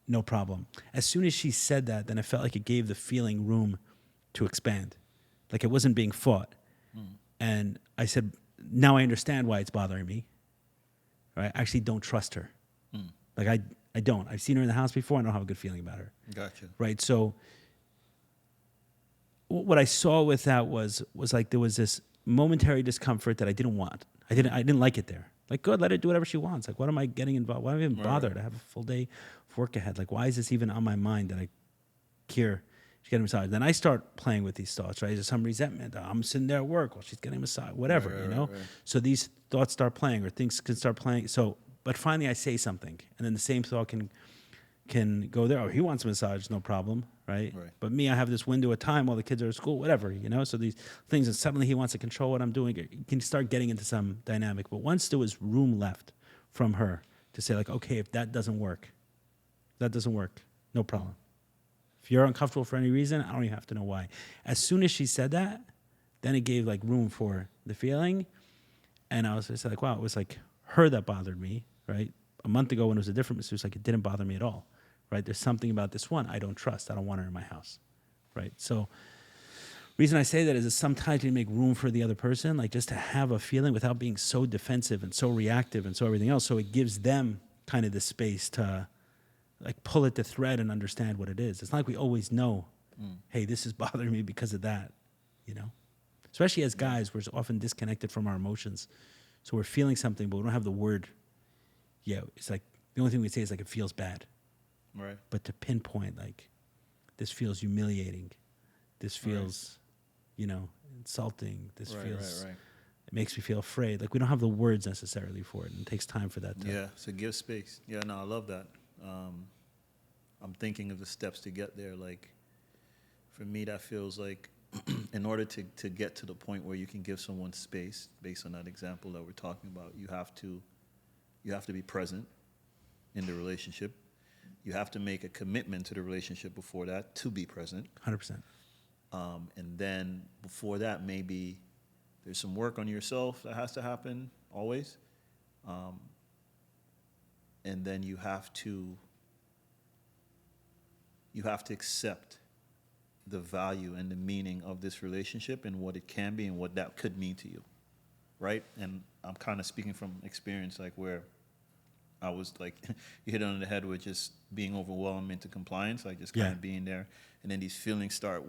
no problem. As soon as she said that, then I felt like it gave the feeling room to expand. Like it wasn't being fought. And I said, now I understand why it's bothering me. Right? I actually don't trust her. Like I don't. I've seen her in the house before. I don't have a good feeling about her. Gotcha. Right? So what I saw with that was like there was this momentary discomfort that I didn't want. I didn't like it there. Like, good, let her do whatever she wants. Like, what am I getting involved? Why am I even bothered? I have a full day of work ahead. Like, why is this even on my mind that I care she's getting a massage? Then I start playing with these thoughts, right? There's some resentment. I'm sitting there at work while she's getting a massage, whatever, you know? Right. So these thoughts start playing or things can start playing. So, but finally I say something and then the same thought can go there. Oh, he wants a massage, no problem, right? But me, I have this window of time while the kids are at school, whatever, you know? So these things, and suddenly he wants to control what I'm doing. You can start getting into some dynamic. But once there was room left from her to say like, okay, if that doesn't work, no problem. If you're uncomfortable for any reason, I don't even have to know why. As soon as she said that, then it gave like room for the feeling. And I was just like, wow, it was like her that bothered me, right? A month ago when it was a different masseuse, like it didn't bother me at all. Right? There's something about this one I don't trust. I don't want her in my house. Right? So reason I say that is sometimes you make room for the other person, like just to have a feeling without being so defensive and so reactive and so everything else. So it gives them kind of the space to like pull at the thread and understand what it is. It's not like we always know, hey, this is bothering me because of that, you know? Especially as guys, we're often disconnected from our emotions. So we're feeling something, but we don't have the word. Yeah, it's like the only thing we say is like it feels bad. Right. But to pinpoint, like, this feels humiliating. This feels, insulting. This feels, it makes me feel afraid. Like, we don't have the words necessarily for it. And it takes time for that to. Yeah, so give space. Yeah, no, I love that. I'm thinking of the steps to get there. Like, for me, that feels like in order to get to the point where you can give someone space, based on that example that we're talking about, you have to be present in the relationship. You have to make a commitment to the relationship before that to be present. 100%. And then before that, maybe there's some work on yourself that has to happen always. And then you have to accept the value and the meaning of this relationship and what it can be and what that could mean to you, right? And I'm kind of speaking from experience, like where I was like, you hit it on the head with just being overwhelmed into compliance, like just kind of being there, and then these feelings start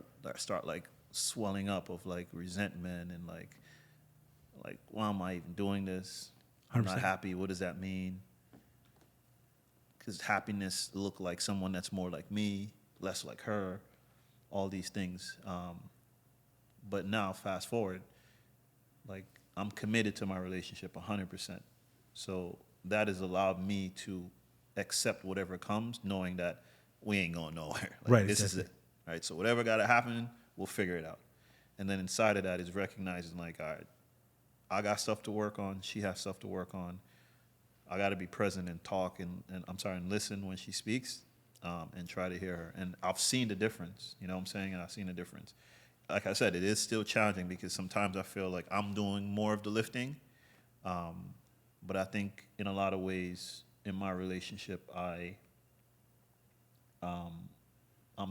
like swelling up of like resentment and like why am I even doing this? 100%. I'm not happy. What does that mean? Because happiness look like someone that's more like me, less like her, all these things. But now, fast forward, like I'm committed to my relationship 100%. So that has allowed me to accept whatever comes, knowing that we ain't going nowhere. Like, right, this exactly. is it. Right. So whatever got to happen, we'll figure it out. And then inside of that is recognizing, like, all right, I got stuff to work on. She has stuff to work on. I got to be present and talk and listen when she speaks. and try to hear her. And I've seen the difference, you know what I'm saying? And I've seen the difference. Like I said, it is still challenging because sometimes I feel like I'm doing more of the lifting. But I think in a lot of ways in my relationship, I'm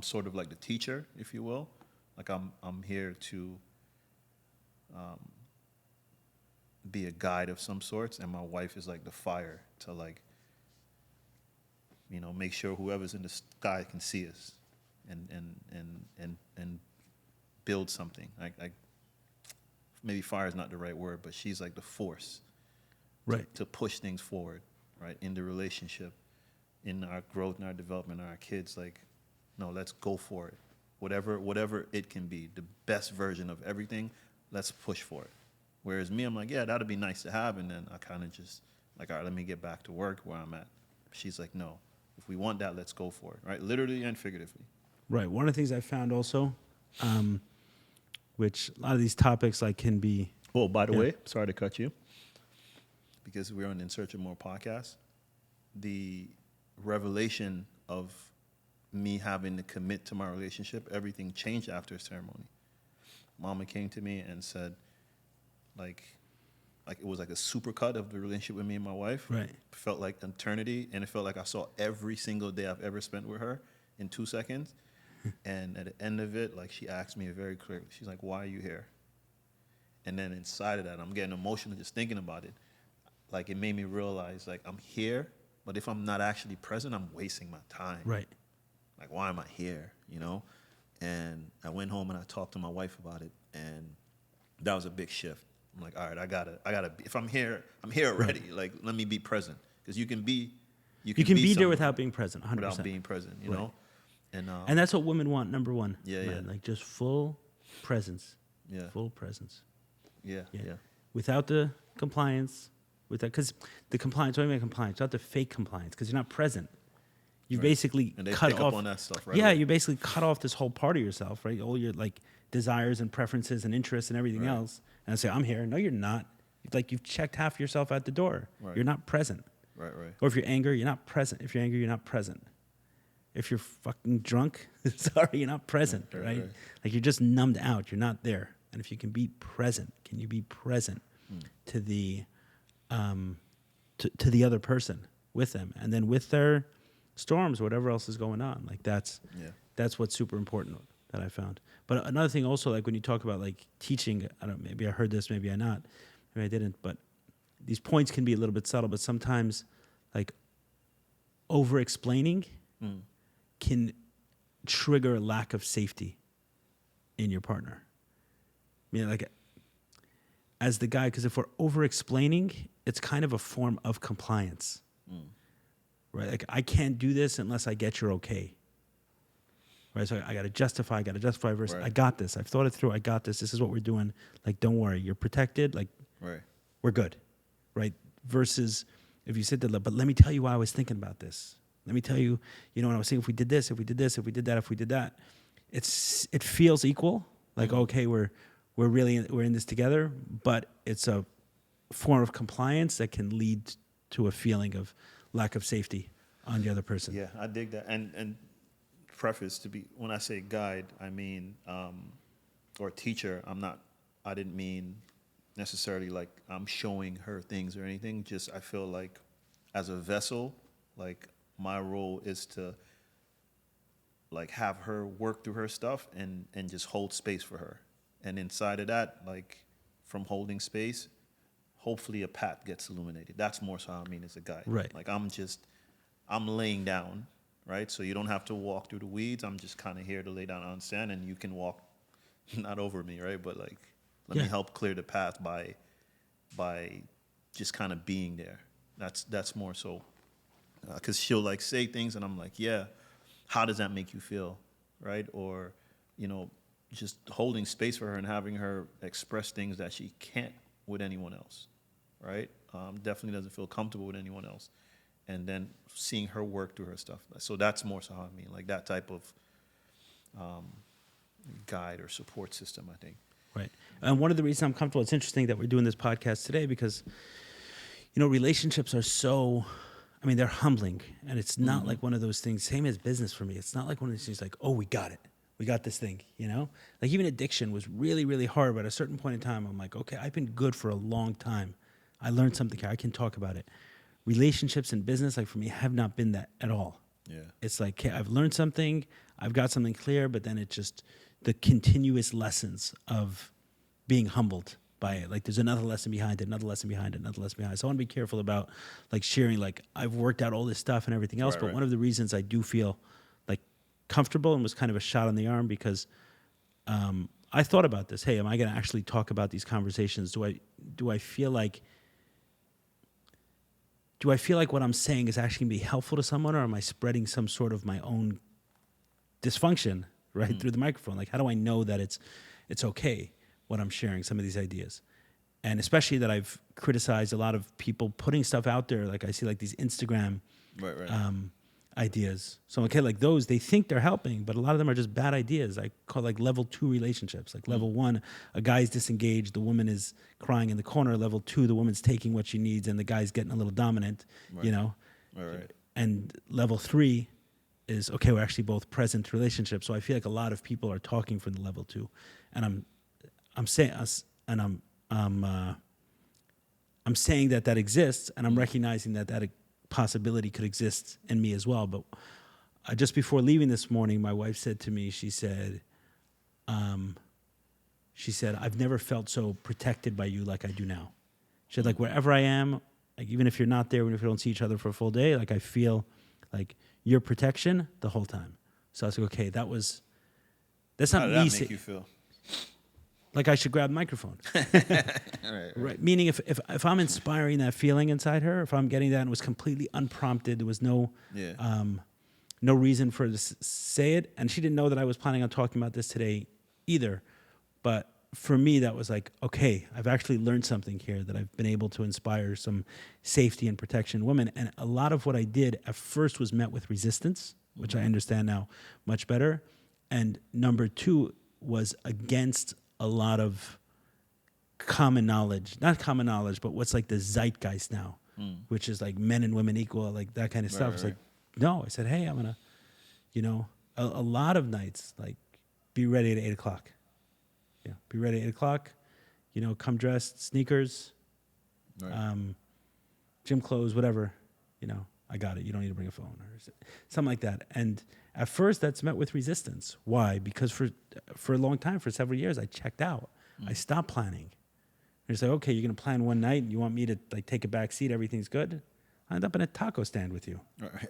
sort of like the teacher, if you will. Like I'm here to be a guide of some sorts, and my wife is like the fire to like, you know, make sure whoever's in the sky can see us, and build something. Like maybe fire is not the right word, but she's like the force, Right. to push things forward, right, in the relationship, in our growth, in our development, in our kids. Like, no, let's go for it. Whatever it can be, the best version of everything, let's push for it. Whereas me, I'm like, yeah, that'd be nice to have, and then I kind of just like, all right, let me get back to work where I'm at. She's like, no, if we want that, let's go for it, right? Literally and figuratively. Right. One of the things I found also, which a lot of these topics like can be. Oh, by the Yeah. way, sorry to cut you, because we're on In Search of More podcast. The revelation of me having to commit to my relationship, everything changed after a ceremony. Mama came to me and said, like it was like a supercut of the relationship with me and my wife. Right. Felt like eternity, and it felt like I saw every single day I've ever spent with her in 2 seconds. And at the end of it, like, she asked me very clearly, she's like, why are you here? And then inside of that, I'm getting emotional just thinking about it. Like, it made me realize, like, I'm here, but if I'm not actually present, I'm wasting my time. Right. Like, why am I here, you know? And I went home and I talked to my wife about it, and that was a big shift. I'm like, all right, I gotta be, if I'm here already. Right. Like, let me be present. Because you can be there without being present, 100%. Without being present, you know? And that's what women want, number one. Yeah, man. yeah. Like, just full presence. Yeah. Full presence. Yeah. Without the compliance, because the compliance, what do you mean compliance? Without the fake compliance, because you're not present. You basically and they cut pick off up on that stuff, right? Yeah, you basically cut off this whole part of yourself, right? All your like desires and preferences and interests and everything else. And I say, I'm here. No, you're not. Like, you've checked half yourself at the door. Right. You're not present. Right. Or if you're angry, you're not present. If you're angry, you're not present. If you're fucking drunk, sorry, you're not present, right? Like, you're just numbed out. You're not there. And if you can be present, can you be present to the to the other person with them, and then with their storms, whatever else is going on? Like, that's what's super important that I found. But another thing also, like, when you talk about like teaching, maybe I heard this, maybe I not, maybe I didn't, but these points can be a little bit subtle, but sometimes like over explaining can trigger a lack of safety in your partner. I mean, like, as the guy, because if we're over explaining, it's kind of a form of compliance, right? Like, I can't do this unless I get your okay, right? So I got to justify versus I got this. I've thought it through. I got this. This is what we're doing. Like, don't worry, you're protected. Like, we're good, right? Versus if you sit there, but let me tell you why I was thinking about this. Let me tell you, when I was saying, if we did this, if we did this, if we did that, if we did that, it feels equal. Like, okay, we're in this together, but it's a form of compliance that can lead to a feeling of lack of safety on the other person. Yeah, I dig that. And preface to be, when I say guide, I mean, or teacher, I didn't mean necessarily like I'm showing her things or anything. Just, I feel like as a vessel, like, my role is to like have her work through her stuff and just hold space for her. And inside of that, like, from holding space, hopefully a path gets illuminated. That's more so how I mean as a guide. Right. Like, I'm laying down, right? So you don't have to walk through the weeds. I'm just kind of here to lay down on sand, and you can walk not over me, right? But like, let me help clear the path by just kind of being there. That's more so. Because she'll like say things, and I'm like, yeah, how does that make you feel, right? Or, just holding space for her and having her express things that she can't with anyone else, right? Definitely doesn't feel comfortable with anyone else. And then seeing her work through her stuff. So that's more so how I mean, like, that type of guide or support system, I think. Right. And one of the reasons I'm comfortable, it's interesting that we're doing this podcast today because, relationships are so, I mean, they're humbling, and it's not like one of those things. Same as business for me. It's not like one of those things like, oh, we got it. We got this thing, you know? Like even addiction was really, really hard, but at a certain point in time, I'm like, okay, I've been good for a long time. I learned something here. I can talk about it. Relationships and business, like for me, have not been that at all. Yeah. It's like, okay, I've learned something, I've got something clear, but then it's just the continuous lessons of being humbled by it. Like there's another lesson behind it, another lesson behind it, another lesson behind it. So I want to be careful about like sharing, like I've worked out all this stuff and everything else. Right, But right. one of the reasons I do feel like comfortable and was kind of a shot on the arm because I thought about this. Hey, am I going to actually talk about these conversations? Do I feel like what I'm saying is actually going to be helpful to someone, or am I spreading some sort of my own dysfunction right through the microphone? Like, how do I know that it's okay what I'm sharing, some of these ideas? And especially that I've criticized a lot of people putting stuff out there. Like I see like these Instagram Right. ideas. So okay, like those, they think they're helping, but a lot of them are just bad ideas. I call like level 2 relationships. Like level 1, a guy's disengaged, the woman is crying in the corner. Level 2, the woman's taking what she needs and the guy's getting a little dominant, you know? Right. And level 3 is, okay, we're actually both present relationships. So I feel like a lot of people are talking from the level 2. And I'm saying us, and I'm saying that exists, and I'm recognizing that possibility could exist in me as well. But just before leaving this morning, my wife said to me, she said, I've never felt so protected by you like I do now. She said, like wherever I am, like even if you're not there, even if we don't see each other for a full day, like I feel like your protection the whole time. So I was like, okay, that's How not did me that make saying, you feel? like I should grab the microphone. Right. Meaning if I'm inspiring that feeling inside her, if I'm getting that and it was completely unprompted, there was no no reason for her to say it. And she didn't know that I was planning on talking about this today either. But for me, that was like, okay, I've actually learned something here, that I've been able to inspire some safety and protection in women. And a lot of what I did at first was met with resistance, which I understand now much better. And number 2 was against a lot of common knowledge, not common knowledge, but what's like the zeitgeist now, which is like men and women equal, like that kind of stuff. It's like, no, I said, hey, I'm going to, a lot of nights, like be ready at 8:00. Yeah. Be ready at 8:00, come dressed, sneakers, gym clothes, whatever, I got it. You don't need to bring a phone or something like that. And at first that's met with resistance. Why? Because for a long time, for several years, I checked out. I stopped planning. And it's like, okay, you're going to plan one night and you want me to like take a back seat, everything's good. I end up in a taco stand with you. Right.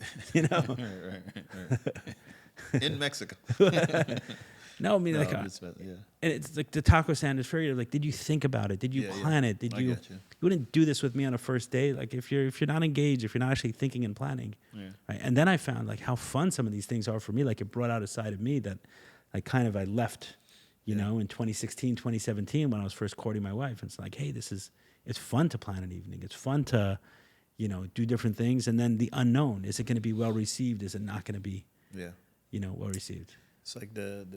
Right. In Mexico. No, I mean, No, like, and it's like the taco stand is for you. Like, did you think about it? Did you plan it? Did I you? get you. You wouldn't do this with me on a first date. Like, if you're not engaged, if you're not actually thinking and planning, right? And then I found like how fun some of these things are for me. Like, it brought out a side of me that, like, kind of I left, in 2016, 2017 when I was first courting my wife. And it's like, hey, it's fun to plan an evening. It's fun to, do different things. And then the unknown: is it going to be well received? Is it not going to be, well received? It's like the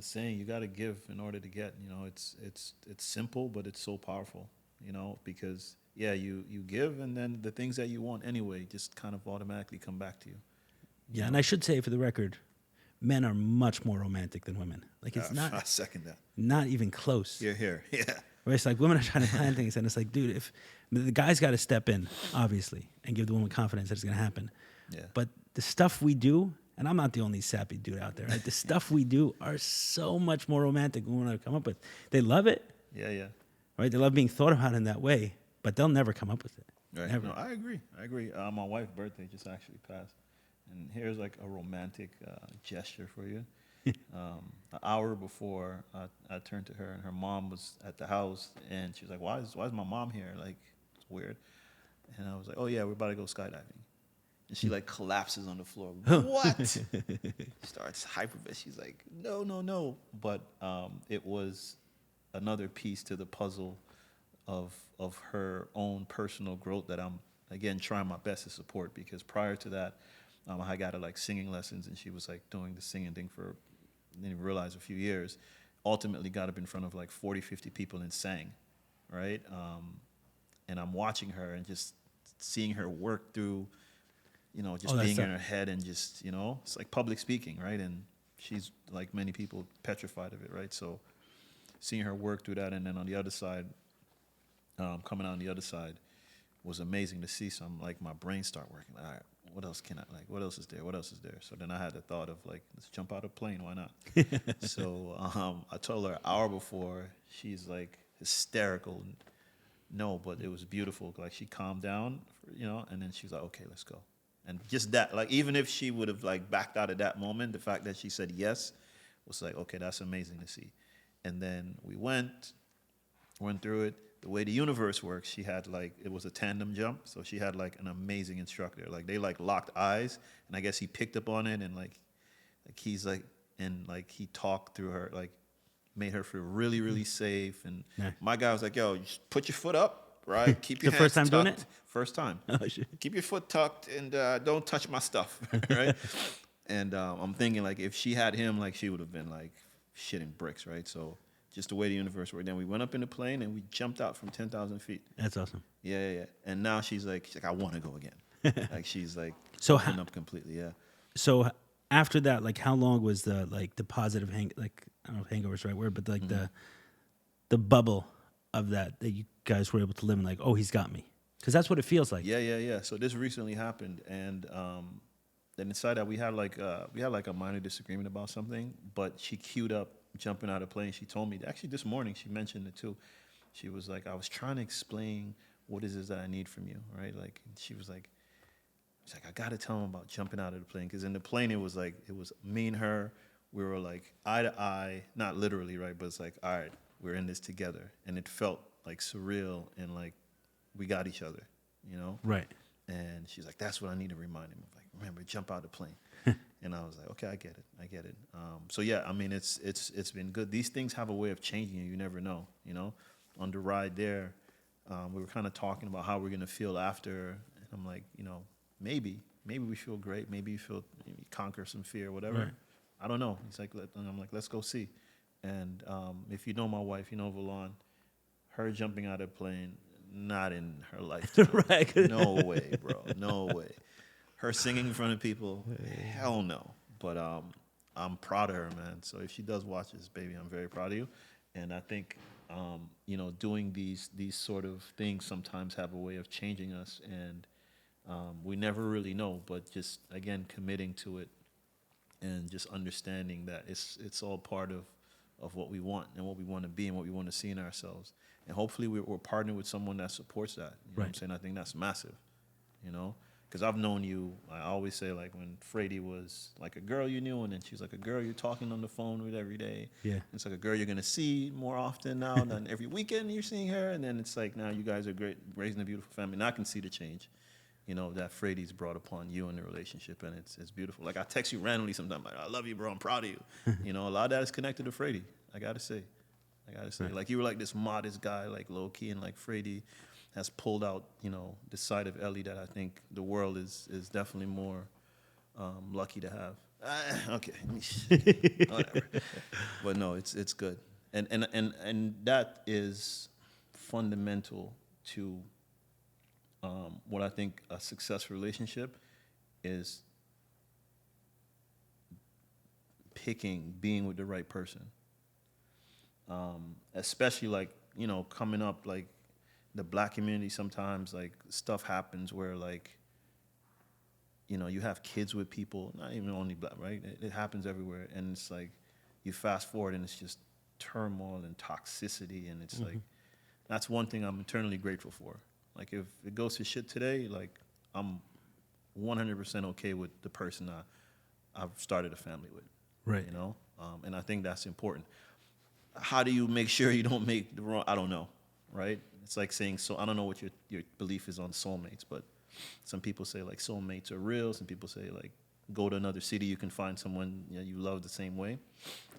saying, you got to give in order to get. It's simple, but it's so powerful. Because you give, and then the things that you want anyway just kind of automatically come back to you. Yeah, and I should say for the record, men are much more romantic than women. Like it's not. I second that. Not even close. You're here. Yeah. Where it's like women are trying to plan things, and it's like, dude, if the guy's got to step in, obviously, and give the woman confidence that it's going to happen. Yeah. But the stuff we do. And I'm not the only sappy dude out there, right? The stuff we do are so much more romantic than we want to come up with. They love it. Yeah. Right? They love being thought about in that way, but they'll never come up with it. Right. Never. No, I agree. My wife's birthday just actually passed. And here's like a romantic gesture for you. An hour before I turned to her, and her mom was at the house, and she was like, why is my mom here? Like, it's weird. And I was like, oh, yeah, we're about to go skydiving. And she like collapses on the floor. What? Starts hyper. She's like, no. But it was another piece to the puzzle of her own personal growth that I'm again trying my best to support. Because prior to that, I got her like singing lessons, and she was like doing the singing thing for, didn't even realize, a few years. Ultimately, got up in front of like 40, 50 people and sang, right? And I'm watching her and just seeing her work through, just that being stuff. in her head and just, it's like public speaking, right? And she's, like many people, petrified of it, right? So seeing her work through that, and then on the other side, coming out on the other side, was amazing to see. Some, like, my brain start working. All right, what else can I, like, what else is there? What else is there? So then I had the thought of, like, let's jump out of a plane. Why not? So I told her an hour before. She's, like, hysterical. No, but it was beautiful. Like, she calmed down, and then she was like, okay, let's go. And just that, like, even if she would have, like, backed out at that moment, the fact that she said yes was like, okay, that's amazing to see. And then we went through it. The way the universe works, she had, like, it was a tandem jump, so she had, like, an amazing instructor. Like, they, like, locked eyes, and I guess he picked up on it, and, like he's, like, and, like, he talked through her, like, made her feel really, really safe. And Yeah. my guy was like, yo, just put your foot up, right? Keep your The hands first time tucked. doing it? First time. Oh, shit. Keep your foot tucked and don't touch my stuff, right? And I'm thinking, like, if she had him, like, she would have been, like, shitting bricks, right? So just the way the universe worked. Then we went up in the plane and we jumped out from 10,000 feet. That's awesome. Yeah. And now she's like, I want to go again. Like, she's, like, So opened up completely, yeah. So after that, like, how long was the positive I don't know if hangover is the right word, but like the bubble of that you guys were able to live in, like, oh, he's got me, because that's what it feels like. Yeah. So this recently happened, and then inside that we had like a minor disagreement about something, but she queued up jumping out of the plane. She told me, actually this morning, she mentioned it too. She was like, I was trying to explain what it is that I need from you, right? Like, she was like, I got to tell him about jumping out of the plane, because in the plane it was me and her. We were, like, eye to eye, not literally, right? But it's like, all right, we're in this together, and it felt, like, surreal, and, like, we got each other, Right. And she's like, that's what I need to remind him of. Like, remember, jump out the plane. And I was like, okay, I get it. So yeah, I mean, it's been good. These things have a way of changing you. You never know, On the ride there, we were kind of talking about how we're gonna feel after, and I'm like, maybe we feel great. Maybe you feel, maybe conquer some fear, whatever. Right. I don't know. He's like, and I'm like, let's go see. And if you know my wife, Valon, her jumping out of a plane, not in her lifetime. Right. No way, bro. No way. Her singing in front of people, hell no. But I'm proud of her, man. So if she does watch this, baby, I'm very proud of you. And I think, doing these sort of things sometimes have a way of changing us, and we never really know. But just, again, committing to it and just understanding that it's all part of what we want and what we want to be and what we want to see in ourselves. And hopefully we're partnered with someone that supports that. You know what I'm saying? I think that's massive, Because I've known you, I always say, like, when Frady was, like, a girl you knew, and then she's like a girl you're talking on the phone with every day. Yeah. It's like a girl you're going to see more often now than every weekend you're seeing her. And then it's like, now you guys are great, raising a beautiful family. And I can see the change, that Frady's brought upon you in the relationship, and it's beautiful. Like, I text you randomly sometimes, like, I love you, bro, I'm proud of you. A lot of that is connected to Frady, I got to say. Right. Like, you were like this modest guy, like, low-key, and, like, Frady has pulled out, the side of Ellie that I think the world is definitely more lucky to have. Okay, whatever. But no, it's good, and that is fundamental to what I think a successful relationship is. Being with the right person, especially, like, coming up, like, the Black community, sometimes, like, stuff happens where, like, you have kids with people, not even only Black, right? It happens everywhere, and it's like, you fast forward and it's just turmoil and toxicity, and it's like, that's one thing I'm eternally grateful for. Like, if it goes to shit today, like, I'm 100% okay with the person I've started a family with. Right. And I think that's important. How do you make sure you don't make the wrong? I don't know, right? It's like saying, so I don't know what your belief is on soulmates, but some people say, like, soulmates are real. Some people say, like, go to another city, you can find someone you love the same way.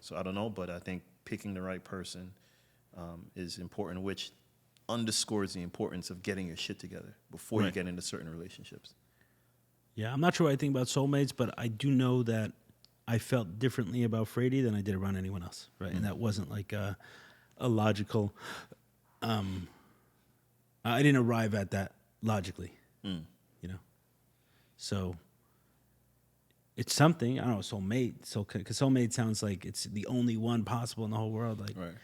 So I don't know, but I think picking the right person is important, which underscores the importance of getting your shit together before you get into certain relationships. Yeah, I'm not sure what I think about soulmates, but I do know that I felt differently about Frady than I did around anyone else, right? And that wasn't like a logical. I didn't arrive at that logically. Mm. You know, so it's something. I don't know, soulmate. So because soulmate sounds like it's the only one possible in the whole world. Like, Right.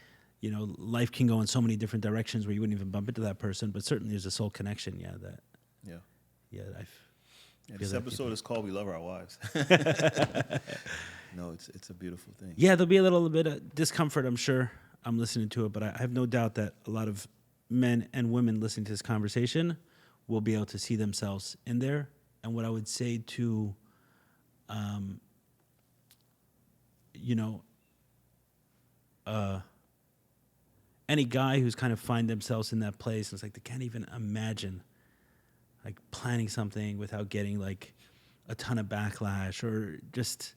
you know, life can go in so many different directions where you wouldn't even bump into that person. But certainly, there's a soul connection. Yeah, that. Yeah. Yeah, Yeah, feel this that episode people- is called "We Love Our Wives." No, it's a beautiful thing. Yeah, there'll be a little bit of discomfort, I'm sure. I'm listening to it, but I have no doubt that a lot of men and women listening to this conversation will be able to see themselves in there. And what I would say to, you know, any guy who's kind of find themselves in that place, and it's like they can't even imagine like planning something without getting like a ton of backlash, or just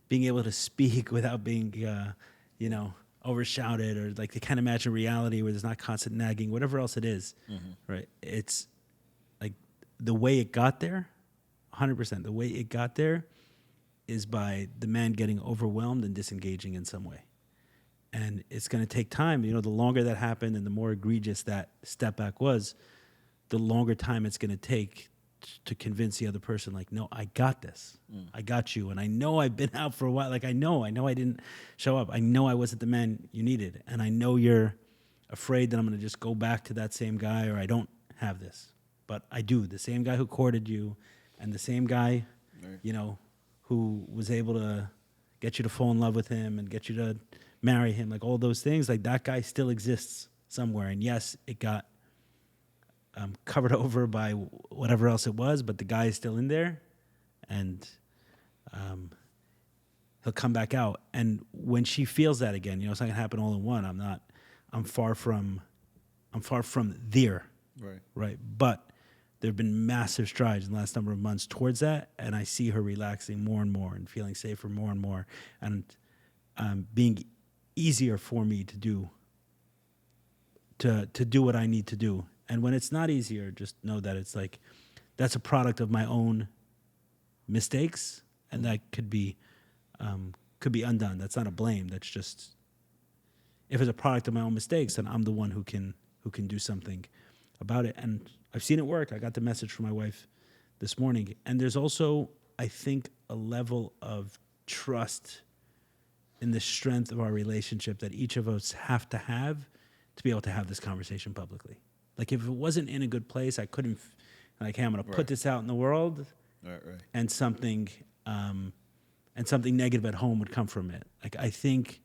being able to speak without being, you know, overshouted, or like they can't imagine reality where there's not constant nagging, whatever else it is, right? It's like the way it got there, 100%. The way it got there is by the man getting overwhelmed and disengaging in some way. And it's going to take time. You know, the longer that happened and the more egregious that step back was, the longer time it's going to take to convince the other person, like, no, I got this. I got you. And I know I've been out for a while. Like, I know I didn't show up. I know I wasn't the man you needed. And I know you're afraid that I'm going to just go back to that same guy, or I don't have this. But I do. The same guy who courted you, and the same guy, Right. you know, who was able to get you to fall in love with him and get you to marry him, like all those things, like that guy still exists somewhere. And yes, it got covered over by whatever else it was, but the guy is still in there, and he'll come back out. And when she feels that again, you know, it's not gonna happen all in one. I'm far from there, Right. right? But there have been massive strides in the last number of months towards that, and I see her relaxing more and more and feeling safer more and more, and being easier for me to do what I need to do. And when it's not easier, just know that it's like that's a product of my own mistakes, and that could be undone. That's not a blame. That's just, if it's a product of my own mistakes, then I'm the one who can do something about it. And I've seen it work. I got the message from my wife this morning. And there's also, I think, a level of trust in the strength of our relationship that each of us have to be able to have this conversation publicly. Like, if it wasn't in a good place, I couldn't, like, hey, I'm going to put this out in the world, Right. and something negative at home would come from it. Like, I think,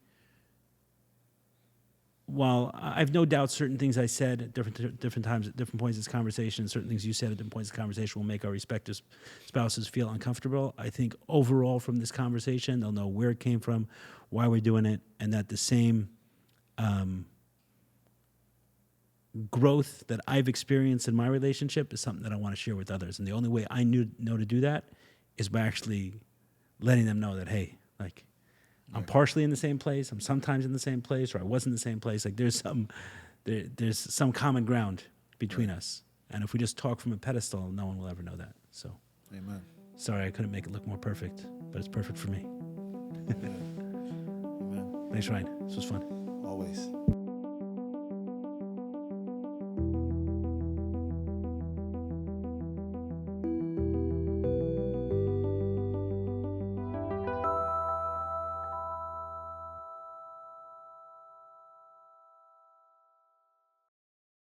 while I've no doubt certain things I said at different times, at different points in this conversation, certain things you said at different points in this conversation will make our respective spouses feel uncomfortable. I think overall from this conversation, they'll know where it came from, why we're doing it, and that the same growth that I've experienced in my relationship is something that I want to share with others. And the only way I know to do that is by actually letting them know that, hey, like, I'm partially in the same place, I'm sometimes in the same place, or I was in the same place. Like, there's some common ground between us. And if we just talk from a pedestal, no one will ever know that. So, Amen. sorry I couldn't make it look more perfect, but it's perfect for me. Amen. Thanks, Ryan. This was fun. Always.